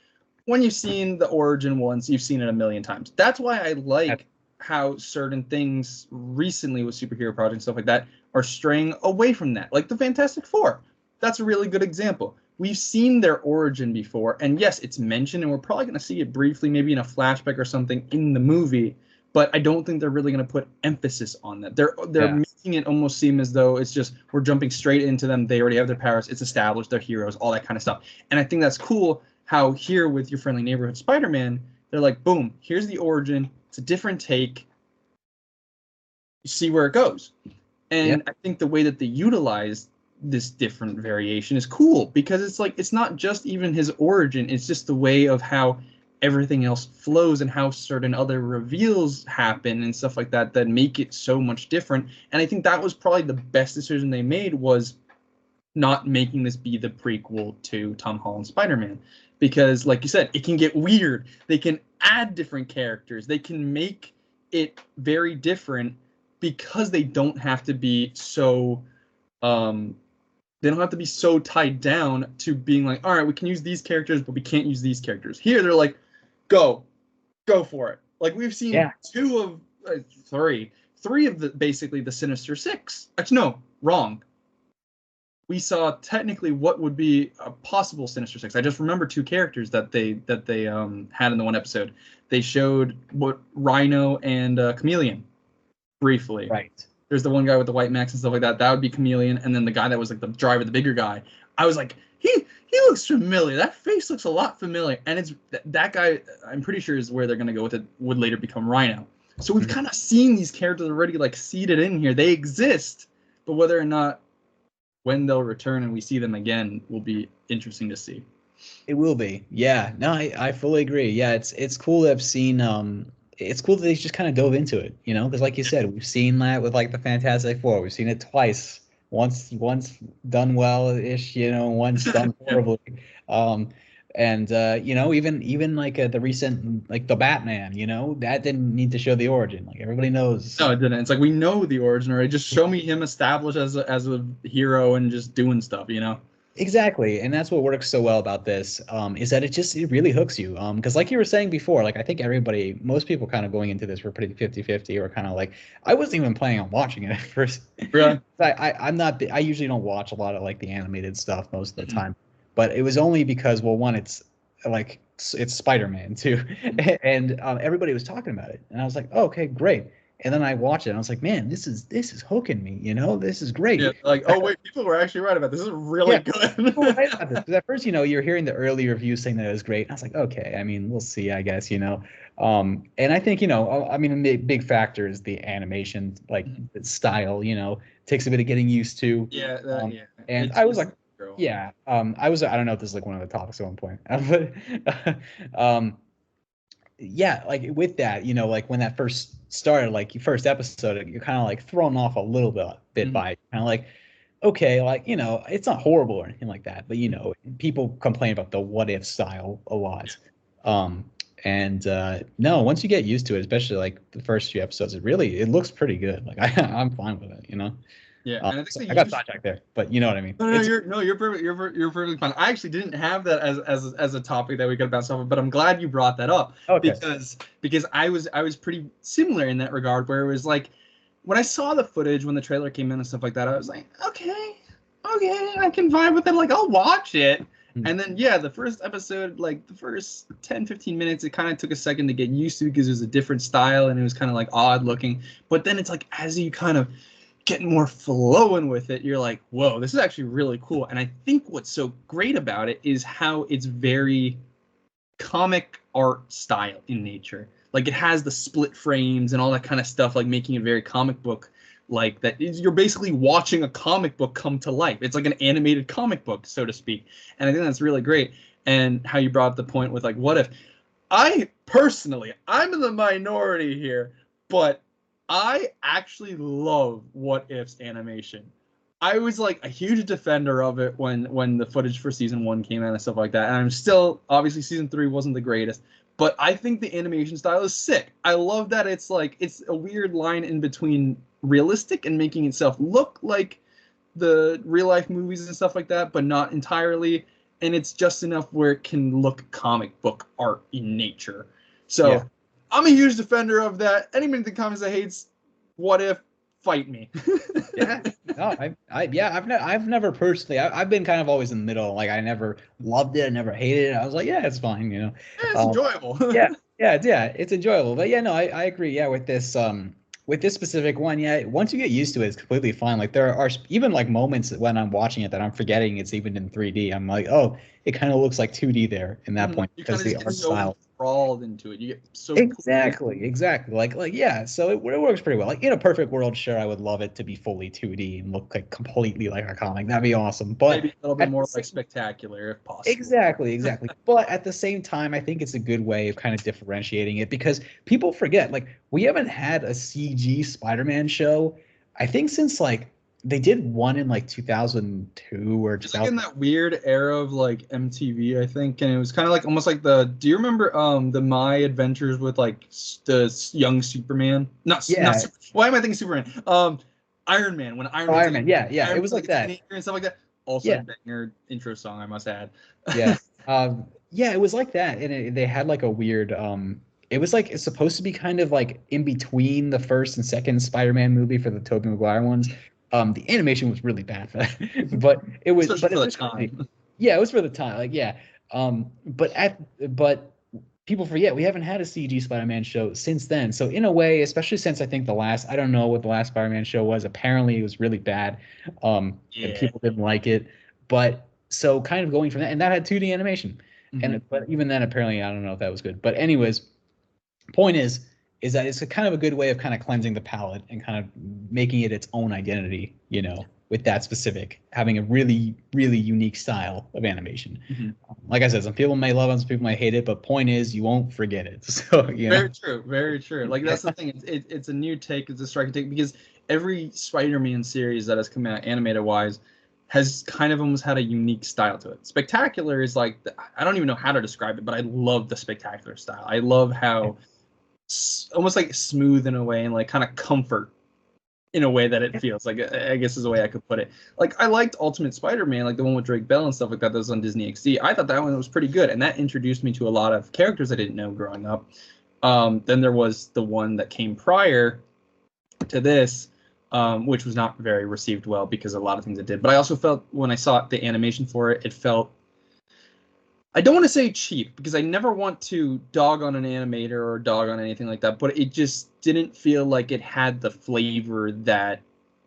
when you've seen the origin once, you've seen it a million times. That's why I like how certain things recently with superhero projects and stuff like that are straying away from that. Like the Fantastic Four. That's a really good example. We've seen their origin before, and yes, it's mentioned, and we're probably going to see it briefly, maybe in a flashback or something in the movie. But I don't think they're really going to put emphasis on that. They're making it almost seem as though it's just we're jumping straight into them. They already have their powers. It's established. They're heroes. All that kind of stuff. And I think that's cool. How here with your friendly neighborhood Spider-Man, they're like, boom, here's the origin. It's a different take. You see where it goes. And I think the way that they utilize this different variation is cool because it's like it's not just even his origin, it's just the way of how everything else flows and how certain other reveals happen and stuff like that that make it so much different. And I think that was probably the best decision they made, was not making this be the prequel to Tom Holland's Spider-Man, because like you said, it can get weird. They can add different characters, they can make it very different because they don't have to be so they don't have to be so tied down to being like, all right, we can use these characters, but we can't use these characters. Here, they're like, go for it. Like we've seen three of the basically the Sinister Six. Actually, no, wrong. We saw technically what would be a possible Sinister Six. I just remember two characters that they had in the one episode. They showed what Rhino and Chameleon briefly. right. There's the one guy with the white max and stuff like that. That would be Chameleon, and then the guy that was like the driver, the bigger guy. I was like, he looks familiar. That face looks a lot familiar, and it's that guy. I'm pretty sure is where they're gonna go with it. Would later become Rhino. So we've kind of seen these characters already like seated in here. They exist, but whether or not when they'll return and we see them again will be interesting to see. It will be. Yeah. No, I fully agree. Yeah, it's cool to have seen it's cool that they just kind of dove into it, because like you said, we've seen that with like the Fantastic Four. We've seen it twice. Once done well-ish, once done horribly. And even like the recent like the Batman, that didn't need to show the origin. Like everybody knows. No, it didn't. It's like we know the origin already. Just show me him established as a hero and just doing stuff, Exactly, and that's what works so well about this, is that it really hooks you. Because like you were saying before, like I think most people kind of going into this were pretty 50-50, or kind of like, I wasn't even planning on watching it at first. Really? I usually don't watch a lot of like the animated stuff most of the time, but it was only because, well, one, it's Spider-Man too, and everybody was talking about it, and I was like, oh, okay, great. And then I watched it, and I was like, man, this is hooking me, this is great. Yeah, like, oh wait, people were actually right about this. This is really good. People were right about this. Because at first, you're hearing the early reviews saying that it was great. And I was like, okay, I mean, we'll see, I guess, And I think, I mean, a big factor is the animation, like the style, takes a bit of getting used to. Yeah, And I was like, yeah, I don't know if this is like one of the topics at one point, but yeah, like with that, like when that first started, like your first episode, you're kind of like thrown off a little bit by it. Kind of like, okay, like, it's not horrible or anything like that, but people complain about the what if style a lot. And no, once you get used to it, especially like the first few episodes, it looks pretty good. Like I'm fine with it, Yeah, and I think I got sidetracked there, but you know what I mean. You're perfect. You're perfectly fine. I actually didn't have that as a topic that we could bounce off of, but I'm glad you brought that up. Okay. Because I was pretty similar in that regard, where it was like when I saw the footage when the trailer came in and stuff like that, I was like, okay, I can vibe with it. Like I'll watch it. And then the first episode, like the first 10-15 minutes, it kind of took a second to get used to because it was a different style and it was kind of like odd looking. But then it's like as you kind of getting more flowing with it, you're like, whoa, this is actually really cool. And I think what's so great about it is how it's very comic art style in nature. Like it has the split frames and all that kind of stuff, like making it very comic book like that. You're basically watching a comic book come to life. It's like an animated comic book, so to speak. And I think that's really great. And how you brought up the point with like, what if I'm in the minority here, but I actually love What If's animation. I was like a huge defender of it when the footage for season 1 came out and stuff like that. And I'm still, obviously season 3 wasn't the greatest, But I think the animation style is sick. I love that it's like it's a weird line in between realistic and making itself look like the real life movies and stuff like that, but not entirely. And it's just enough where it can look comic book art in nature. So Yeah. I'm a huge defender of that. Anybody in the comments that hates What If, fight me. Yeah, no, I've never personally, I've been kind of always in the middle. Like I never loved it, I never hated it. I was like, yeah, it's fine, you know. Yeah, it's enjoyable. Yeah, it's enjoyable. But yeah, no, I agree. Yeah, with this specific one, yeah, once you get used to it, it's completely fine. Like there are even like moments when I'm watching it that I'm forgetting it's even in 3D. I'm like, oh, it kind of looks like 2D there in that point You kind because of the just get art so style. enthralled into it. You get so Exactly. Like yeah. So it works pretty well. Like in a perfect world, sure, I would love it to be fully 2D and look like completely like a comic. That'd be awesome. But maybe a little bit more like spectacular if possible. Exactly. But at the same time, I think it's a good way of kind of differentiating it because people forget, like, we haven't had a CG Spider-Man show, I think, since like they did one in like 2002 or Just like in that weird era of like MTV, I think, and it was kind of like almost like do you remember the My Adventures with like the young Superman? Not why am I thinking Superman? Iron Man, when Iron Man, yeah, Iron it was like that and stuff like that. Also, banger intro song, I must add. Yeah. It was like that, and they had like a weird. It was like it's supposed to be kind of like in between the first and second Spider-Man movie for the Tobey Maguire ones. The animation was really bad for that, but it was. Especially for the time. Yeah, it was for the time. Like, yeah. But people forget we haven't had a CG Spider-Man show since then. So in a way, especially since I think I don't know what the last Spider-Man show was. Apparently, it was really bad. And people didn't like it. But so kind of going from that, and that had 2D animation. But even then, apparently, I don't know if that was good. But anyways, point is that it's a kind of a good way of kind of cleansing the palette and kind of making it its own identity, you know, with that specific, having a really, really unique style of animation. Like I said, some people may love it, some people may hate it, but point is you won't forget it. So, Very true. Like that's the thing. It's a new take. It's a striking take because every Spider-Man series that has come out animated-wise has kind of almost had a unique style to it. Spectacular is like, I don't even know how to describe it, but I love the Spectacular style. I love how almost like smooth in a way and like kind of comfort in a way that it feels like, I guess is the way I could put it. Like I liked Ultimate Spider-Man, like the one with Drake Bell and stuff like that was on Disney XD. I thought that one was pretty good, and that introduced me to a lot of characters I didn't know growing up. Then there was the one that came prior to this, which was not very received well because of a lot of things it did. But I also felt when I saw the animation for it, it felt, I don't want to say cheap because I never want to dog on an animator or dog on anything like that, but it just didn't feel like it had the flavor that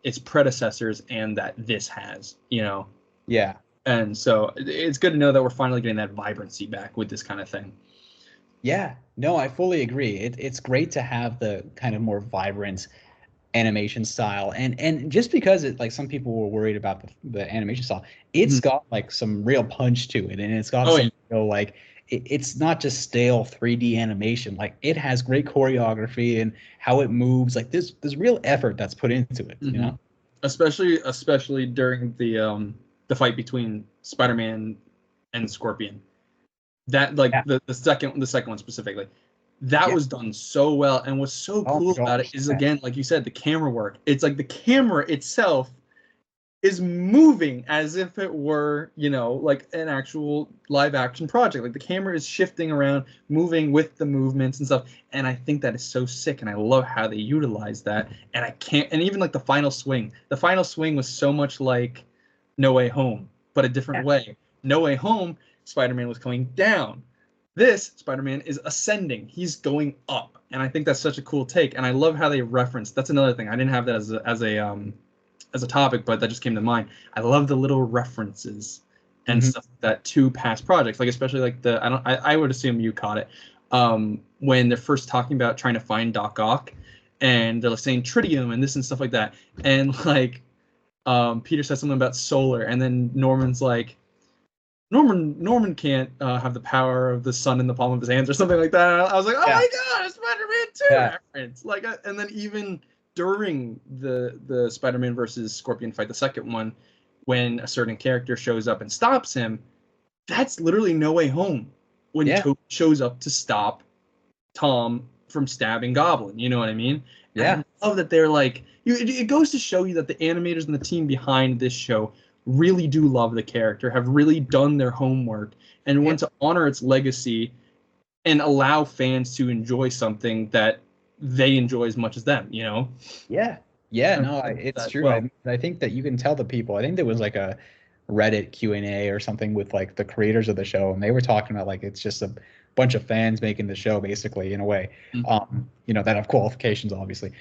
its predecessors and that this has, you know? Yeah. And so it's good to know that we're finally getting that vibrancy back with this kind of thing. Yeah, no, I fully agree. It's great to have the kind of more vibrant animation style, and just because it, like, some people were worried about the animation style, it's got like some real punch to it, and it's got some, you know, like it's not just stale 3D animation. Like it has great choreography and how it moves. Like there's real effort that's put into it, you know. Especially during the fight between Spider-Man and Scorpion. That like the second one specifically. That was done so well, and what's so cool about it is, again, like you said, the camera work. It's like the camera itself is moving as if it were, you know, like an actual live action project. Like the camera is shifting around, moving with the movements and stuff. And I think that is so sick, and I love how they utilize that. And and even like the final swing was so much like No Way Home, but a different way. No Way Home, Spider-Man was coming down. This Spider-Man is ascending. He's going up, and I think that's such a cool take. And I love how they reference. That's another thing. I didn't have that as a topic, but that just came to mind. I love the little references and stuff like that to past projects. Like especially like I would assume you caught it when they're first talking about trying to find Doc Ock, and they're saying tritium and this and stuff like that. And like Peter says something about solar, and then Norman's like, Norman can't have the power of the sun in the palm of his hands or something like that. And I was like, oh my god, a Spider-Man 2 reference! Like, and then even during the Spider-Man versus Scorpion fight, the second one, when a certain character shows up and stops him, that's literally No Way Home when Toby shows up to stop Tom from stabbing Goblin. You know what I mean? Yeah. And I love that they're like, it goes to show you that the animators and the team behind this show really do love the character, have really done their homework, and want to honor its legacy and allow fans to enjoy something that they enjoy as much as them, you know? Yeah. No, it's true. Well, I think that you can tell the people. I think there was like a Reddit Q&A or something with like the creators of the show, and they were talking about like it's just a bunch of fans making the show, basically, in a way. That have qualifications, obviously.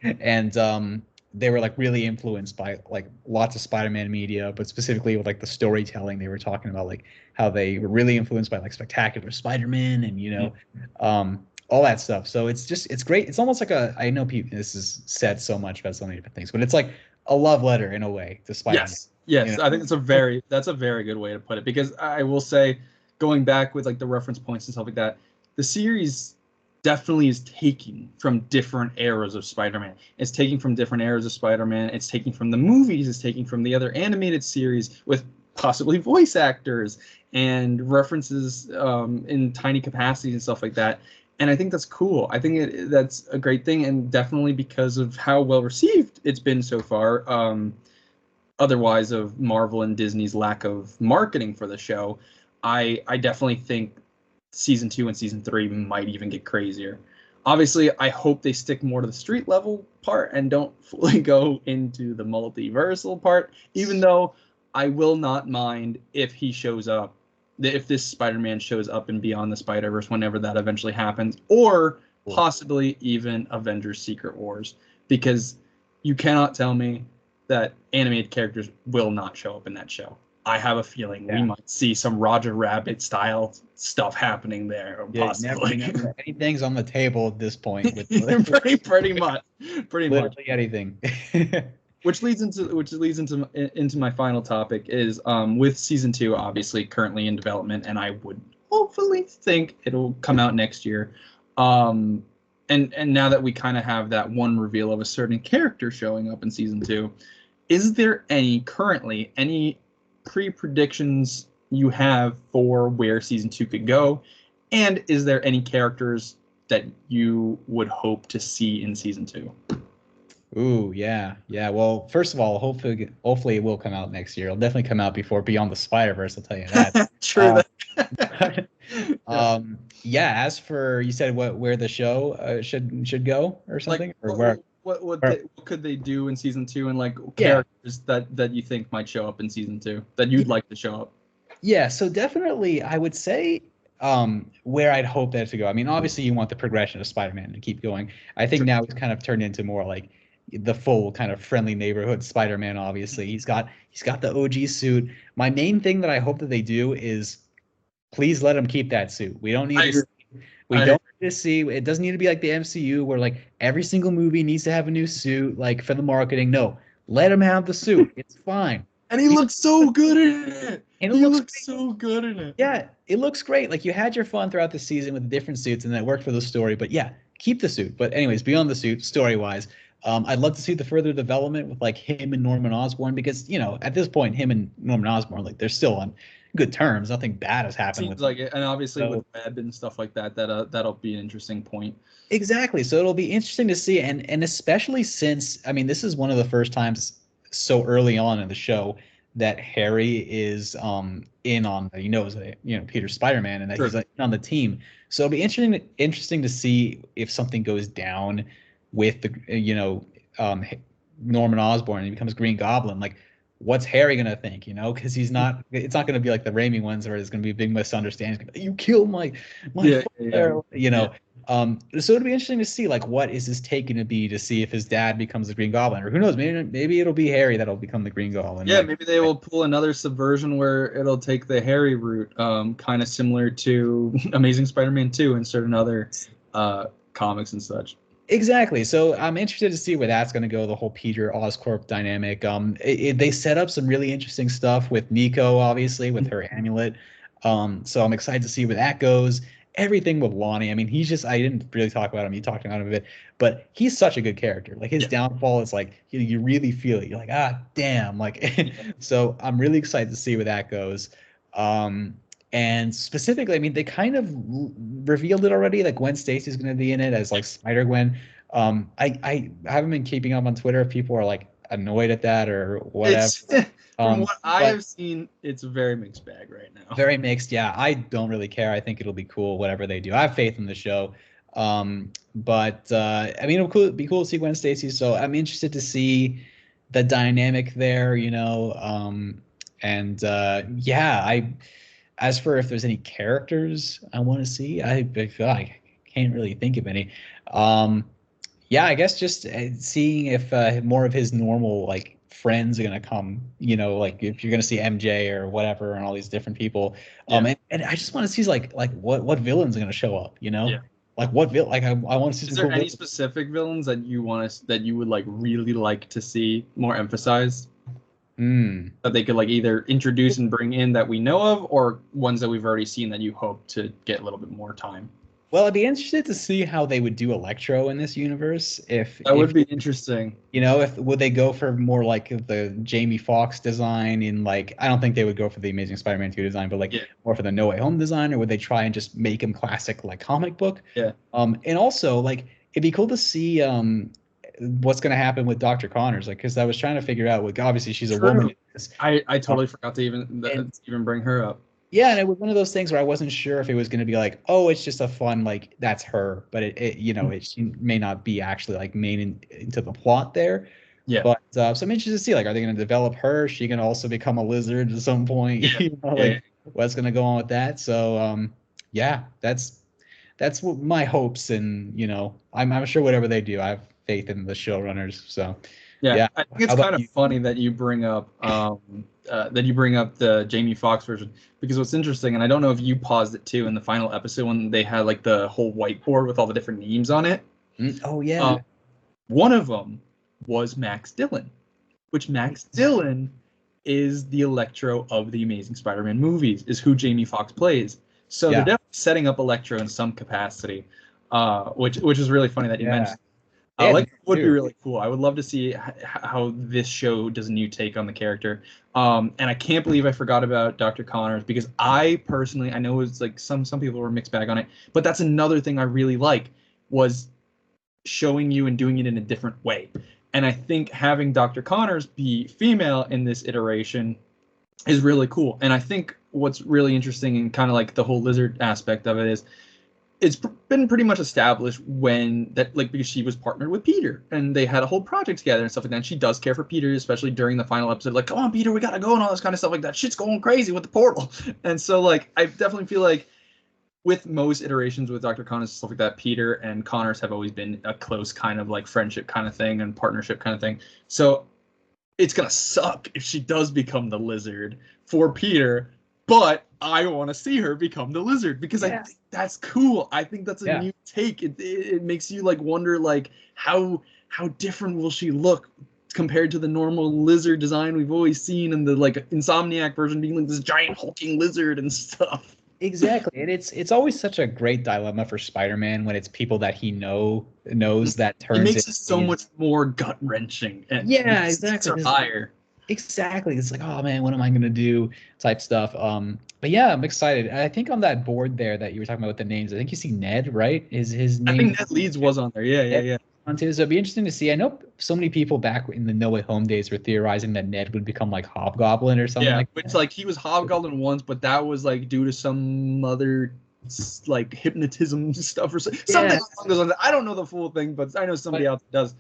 And they were like really influenced by like lots of Spider-Man media, but specifically with like the storytelling. They were talking about like how they were really influenced by like Spectacular Spider-Man and all that stuff. So it's great. It's almost like I know people, this is said so much about so many different things, but it's like a love letter in a way to Spider-Man. Yes. I think that's a very good way to put it, because I will say, going back with like the reference points and stuff like that, the series definitely is taking from different eras of Spider-Man. It's taking from different eras of Spider-Man. It's taking from the movies. It's taking from the other animated series with possibly voice actors and references in tiny capacities and stuff like that. And I think that's cool. I think that's a great thing, and definitely because of how well received it's been so far. Otherwise, of Marvel and Disney's lack of marketing for the show, I definitely think season 2 and season 3 might even get crazier. Obviously, I hope they stick more to the street level part and don't fully go into the multiversal part, even though I will not mind if he shows up, if this Spider-Man shows up in Beyond the Spider-Verse whenever that eventually happens, or possibly even Avengers Secret Wars, because you cannot tell me that animated characters will not show up in that show. I have a feeling we might see some Roger Rabbit style stuff happening there, possibly. Anything's on the table at this point. With pretty much. Literally anything. Which leads into my final topic is with season 2 obviously currently in development, and I would hopefully think it'll come out next year. And now that we kind of have that one reveal of a certain character showing up in season 2, is there currently any pre-predictions you have for where season 2 could go? And is there any characters that you would hope to see in season 2? Ooh, yeah. Well, first of all, hopefully it will come out next year. It'll definitely come out before Beyond the Spider-Verse, I'll tell you that. True. As for, you said where the show should go or something, like, or where what could they do in season 2, and like characters that you think might show up in season 2 that you'd like to show up? Yeah, so definitely I would say where I'd hope that to go. I mean, obviously you want the progression of Spider-Man to keep going. I think now it's kind of turned into more like the full kind of friendly neighborhood Spider-Man. Obviously, he's got the OG suit. My main thing that I hope that they do is please let him keep that suit. We don't need to see. It doesn't need to be like the MCU where like every single movie needs to have a new suit like for the marketing. No, let him have the suit. It's fine. And he looks so good in it. And he looks so good in it. Yeah, it looks great. Like you had your fun throughout the season with the different suits, and that worked for the story. But yeah, keep the suit. But anyways, beyond the suit, story-wise, I'd love to see the further development with like him and Norman Osborn, because at this point, him and Norman Osborn, like they're still on good terms. Nothing bad has happened. Seems like it, and obviously with Web and stuff like that, that'll be an interesting point. Exactly. So it'll be interesting to see, and especially since this is one of the first times so early on in the show that Harry is in on he knows that Peter's Spider-Man and that he's like on the team. So it'll be interesting to see if something goes down with the Norman Osborn and he becomes Green Goblin. Like, what's Harry gonna think? Because it's not gonna be like the Raimi ones where it's gonna be a big misunderstanding. You killed my So it'll be interesting to see like what is his take gonna be to see if his dad becomes the Green Goblin, or who knows, maybe it'll be Harry that'll become the Green Goblin. Yeah, maybe they will pull another subversion where it'll take the Harry route, kind of similar to Amazing Spider-Man 2 and certain other comics and such. Exactly. So I'm interested to see where that's going to go, the whole Peter Oscorp dynamic. They set up some really interesting stuff with Nico, obviously, with her amulet. So I'm excited to see where that goes. Everything with Lonnie. He's just, I didn't really talk about him. You talked about him a bit, but he's such a good character. Like his downfall is like, you really feel it. You're like, damn. Like, so I'm really excited to see where that goes. And And specifically, I mean, they kind of revealed it already that Gwen Stacy's going to be in it as like Spider-Gwen. I haven't been keeping up on Twitter if people are like annoyed at that or whatever. It's from what I have seen, it's a very mixed bag right now. Very mixed, yeah. I don't really care. I think it'll be cool, whatever they do. I have faith in the show. But I mean, it'll be cool to see Gwen Stacy. So I'm interested to see the dynamic there, you know. And yeah, as for if there's any characters I want to see, I feel like I can't really think of any. Yeah, I guess just seeing if more of his normal like friends are gonna come, you know, like if you're gonna see MJ or whatever and all these different people. And I just want to see like what villains are gonna show up, you know? Yeah. Like I want to see. Is there any specific villains that you would like really like to see more emphasized? That they could like either introduce and bring in that we know of, or ones that we've already seen that you hope to get a little bit more time? Well, I'd be interested to see how they would do Electro in this universe. That would be interesting. You know, would they go for more like the Jamie Foxx design in like, I don't think they would go for the Amazing Spider-Man 2 design, but like more for the No Way Home design, or would they try and just make him classic like comic book? Yeah. And also like it'd be cool to see what's going to happen with Dr. Connors, like, because I was trying to figure out what, obviously she's a woman. I totally forgot to even bring her up. Yeah, and it was one of those things where I wasn't sure if it was going to be like, oh, it's just a fun, like, that's her, but it you know, she may not be actually like main into the plot there. Yeah. But so I'm interested to see, like, are they going to develop her? Is she going to also become a lizard at some point? Yeah. You know, like, what's going to go on with that? So yeah, that's what my hopes, and you know, I'm sure whatever they do, I have faith in the showrunners. So yeah. I think it's kind of funny that you bring up the Jamie Foxx version, because what's interesting, and I don't know if you paused it too in the final episode when they had like the whole whiteboard with all the different names on it. Oh yeah. One of them was Max Dillon, which Max Dillon is the Electro of the Amazing Spider-Man movies, is who Jamie Foxx plays. So they're definitely setting up Electro in some capacity, which is really funny that you mentioned. Like, it would be really cool. I would love to see how this show does a new take on the character. And I can't believe I forgot about Dr. Connors, because I personally, I know it's like some people were mixed bag on it, but that's another thing I really like, was showing you and doing it in a different way. And I think having Dr. Connors be female in this iteration is really cool. And I think what's really interesting and kind of like the whole lizard aspect of it is, it's been pretty much established because she was partnered with Peter and they had a whole project together and stuff like that. And she does care for Peter, especially during the final episode. Like, come on, Peter, we gotta go, and all this kind of stuff like that. Shit's going crazy with the portal. And so, like, I definitely feel like with most iterations with Dr. Connors and stuff like that, Peter and Connors have always been a close kind of like friendship kind of thing and partnership kind of thing. So it's gonna suck if she does become the lizard for Peter. But I want to see her become the lizard, because I think that's cool. I think that's a new take. It makes you like wonder like how different will she look compared to the normal lizard design we've always seen in the like Insomniac version, being like this giant hulking lizard and stuff. Exactly, and it's always such a great dilemma for Spider-Man when it's people that he knows that turns. It makes it so much more gut wrenching. And exactly. Higher. Exactly. It's like, oh man, what am I gonna do? Type stuff. But yeah, I'm excited. I think on that board there that you were talking about with the names, I think you see Ned, right? Is his name? I think Ned Leeds was on there. Yeah. On too. So it'd be interesting to see. I know so many people back in the No Way Home days were theorizing that Ned would become like Hobgoblin or something. Yeah, which like he was Hobgoblin once, but that was like due to some other like hypnotism stuff or something. Something along those lines. I don't know the full thing, but I know somebody else does.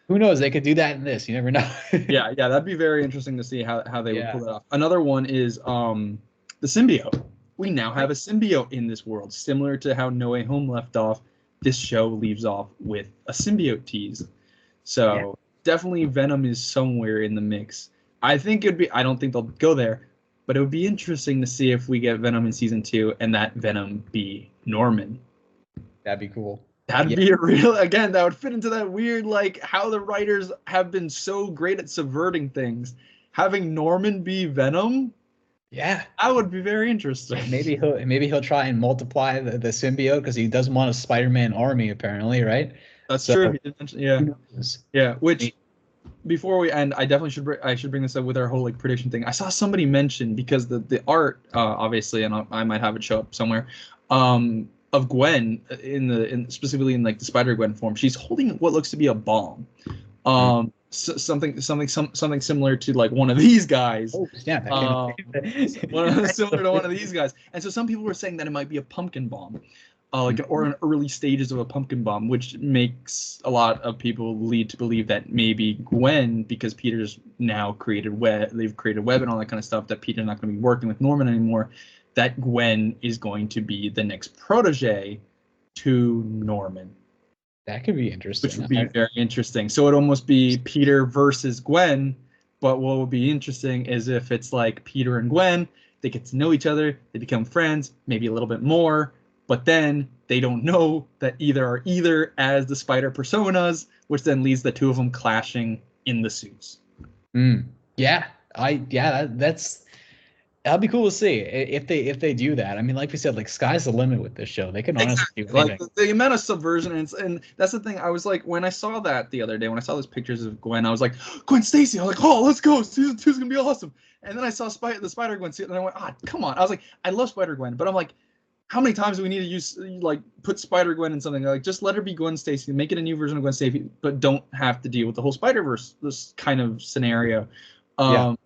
Who knows? They could do that in this. You never know. yeah, that'd be very interesting to see how they would pull that off. Another one is the Symbiote. We now have a Symbiote in this world, similar to how No Way Home left off. This show leaves off with a Symbiote tease. So definitely Venom is somewhere in the mix. I don't think they'll go there, but it would be interesting to see if we get Venom in season 2 and that Venom be Norman. That'd be cool. That'd be that would fit into that weird, like, how the writers have been so great at subverting things. Having Norman be Venom, that would be very interesting. Maybe he'll try and multiply the symbiote, because he doesn't want a Spider-Man army, apparently, right? That's true. He did mention, which before we end, I definitely should bring this up with our whole like prediction thing. I saw somebody mention, because the art, obviously, and I might have it show up somewhere, of Gwen in specifically in like the Spider-Gwen form. She's holding what looks to be a bomb. Something similar to like one of these guys. Oh, yeah, similar to one of these guys. And so some people were saying that it might be a pumpkin bomb, or an early stages of a pumpkin bomb, which makes a lot of people lead to believe that maybe Gwen, because Peter's now they've created web and all that kind of stuff, that Peter's not going to be working with Norman anymore, that Gwen is going to be the next protege to Norman. That could be interesting. Which would be very interesting. So it'd almost be Peter versus Gwen, but what would be interesting is if it's like Peter and Gwen, they get to know each other, they become friends, maybe a little bit more, but then they don't know that either are either as the Spider personas, which then leads the two of them clashing in the suits. Yeah, that'd be cool to see if they do that. I mean, like we said, like sky's the limit with this show. They can honestly do anything. Like the amount of subversion, and that's the thing. I was like, when I saw that the other day, when I saw those pictures of Gwen, I was like, Gwen Stacy. I was like, oh, let's go. Season 2 is gonna be awesome. And then I saw the Spider-Gwen suit, and I went, come on. I was like, I love Spider-Gwen, but I'm like, how many times do we need to put Spider-Gwen in something? Like, just let her be Gwen Stacy, make it a new version of Gwen Stacy, but don't have to deal with the whole Spider-Verse, this kind of scenario. But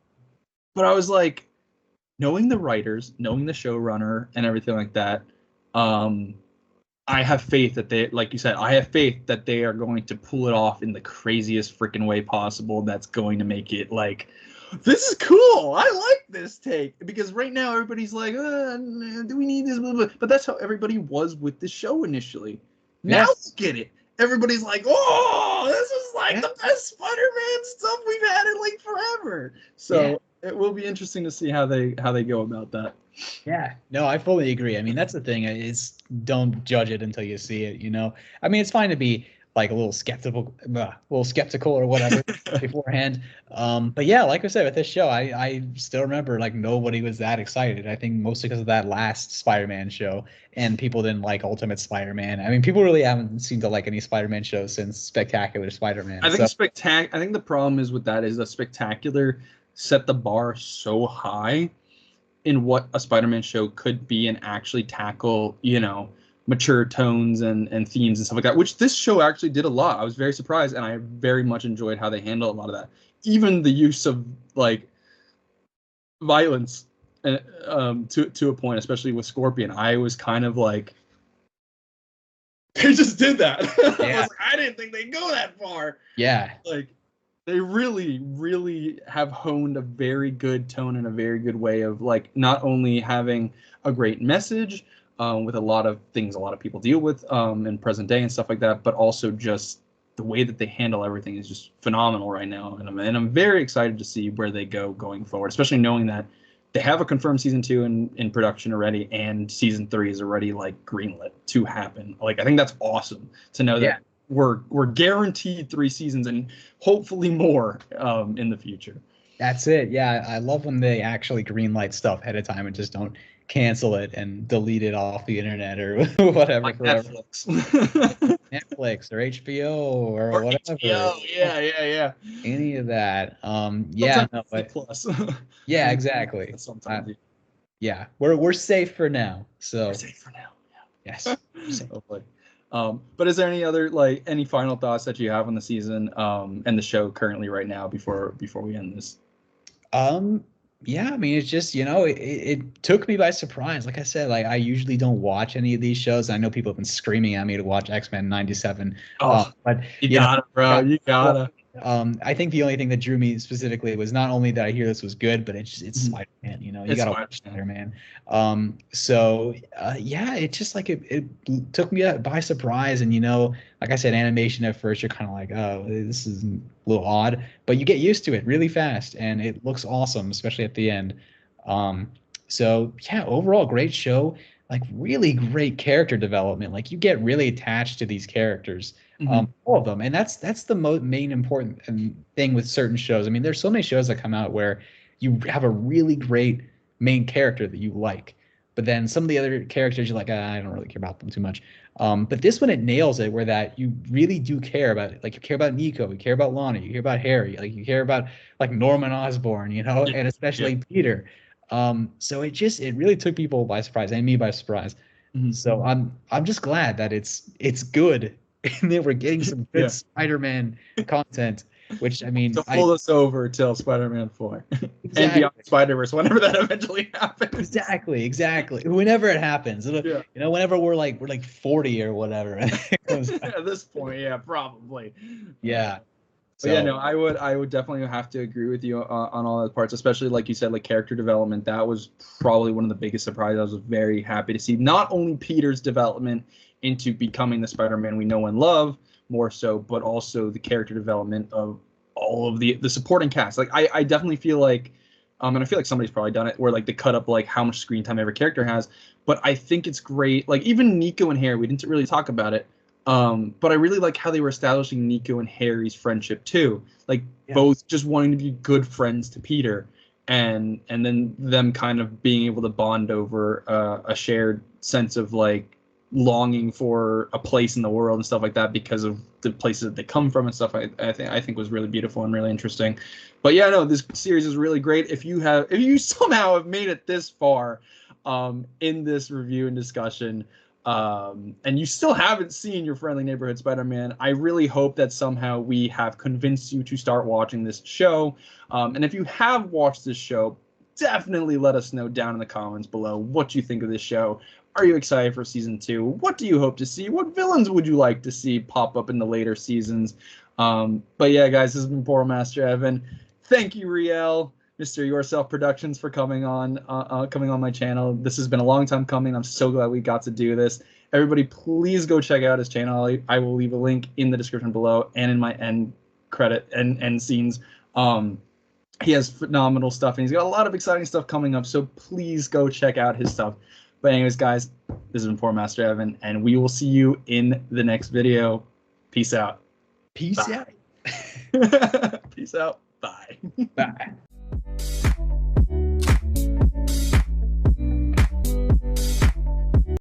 I was like, knowing the writers, knowing the showrunner, and everything like that, I have faith that they, like you said, I have faith that they are going to pull it off in the craziest freaking way possible. That's going to make it like, this is cool. I like this take, because right now everybody's like, do we need this? But that's how everybody was with the show initially. Now we get it. Everybody's like, oh, this is like the best Spider-Man stuff we've had in like forever. So it will be interesting to see how they go about that. Yeah, no, I fully agree. I mean, that's the thing, is don't judge it until you see it, you know? I mean, it's fine to be like a little skeptical or whatever beforehand. But yeah, like I said, with this show, I still remember like nobody was that excited. I think mostly because of that last Spider-Man show, and people didn't like Ultimate Spider-Man. I mean, people really haven't seemed to like any Spider-Man show since Spectacular Spider-Man. I think the problem is with that is the Spectacular set the bar so high in what a Spider-Man show could be and actually tackle, mature tones and themes and stuff like that, which this show actually did a lot. I was very surprised, and I very much enjoyed how they handle a lot of that. Even the use of like violence to a point, especially with Scorpion, I was kind of like, they just did that. I didn't think they'd go that far. Yeah. Like, they really, really have honed a very good tone and a very good way of like not only having a great message with a lot of things a lot of people deal with in present day and stuff like that, but also just the way that they handle everything is just phenomenal right now. And I'm very excited to see where they go going forward, especially knowing that they have a confirmed season 2 in production already, and season 3 is already like greenlit to happen. Like, I think that's awesome to know that we're guaranteed 3 seasons and hopefully more in the future. That's it. Yeah, I love when they actually greenlight stuff ahead of time and just don't cancel it and delete it off the internet or whatever. Like forever. Netflix or HBO or whatever. HBO, yeah. Any of that. Plus. Yeah, exactly. Yeah, we're safe for now. So we're safe for now. Yeah. Yes. Hopefully. But is there any final thoughts that you have on the season and the show currently right now before we end this? Yeah, I mean, it's just, it took me by surprise. Like I said, like I usually don't watch any of these shows. I know people have been screaming at me to watch X-Men 97. But you gotta, bro. You gotta. I think the only thing that drew me specifically was not only that I hear this was good, but it's Spider-Man. You gotta watch Spider-Man. It just like it took me by surprise, and like I said, animation at first you're kind of like, oh, this is a little odd, but you get used to it really fast, and it looks awesome, especially at the end. Overall great show. Like really great character development. Like you get really attached to these characters. All of them, and that's the main important thing with certain shows. I mean, there's so many shows that come out where you have a really great main character that you like, But then some of the other characters, you're like, I don't really care about them too much. But this one, it nails it, where that you really do care about it. Like, you care about Nico, you care about Lonnie, you care about Harry, like you care about like Norman Osborn, you know, and especially Peter. So it really took people by surprise, and me by surprise. So I'm just glad that it's good and that we're getting some good Spider-Man content. Which, I mean, to hold us over till Spider-Man 4 and Beyond Spider-Verse, whenever that eventually happens. Exactly. Whenever it happens, you know, whenever we're like 40 or whatever. At this point, probably. Yeah. So, yeah, no, I would definitely have to agree with you on all those parts, especially like you said, like character development. That was probably one of the biggest surprises. I was very happy to see not only Peter's development into becoming the Spider-Man we know and love, more so, but also the character development of all of the supporting cast. Like I definitely feel like and I feel like somebody's probably done it where like they cut up like how much screen time every character has, but I think it's great. Like even Nico and Harry, we didn't really talk about it, but I really like how they were establishing Nico and Harry's friendship too, like both just wanting to be good friends to Peter, and then them kind of being able to bond over a shared sense of like longing for a place in the world and stuff like that because of the places that they come from and stuff. I think was really beautiful and really interesting. But yeah, no, this series is really great. If you somehow have made it this far in this review and discussion, and you still haven't seen Your Friendly Neighborhood Spider-Man, I really hope that somehow we have convinced you to start watching this show. And if you have watched this show, definitely let us know down in the comments below what you think of this show. Are you excited for season 2? What do you hope to see? What villains would you like to see pop up in the later seasons? But yeah, guys, this has been Portal Master Evan. Thank you, Riel, Mr. Yourself Productions, for coming on my channel. This has been a long time coming. I'm so glad we got to do this. Everybody, please go check out his channel. I will leave a link in the description below and in my end credit and end scenes. He has phenomenal stuff, and he's got a lot of exciting stuff coming up, so please go check out his stuff. But anyways, guys, this has been Poor Master Evan, and we will see you in the next video. Peace out. Peace out. Peace out. Bye. Bye.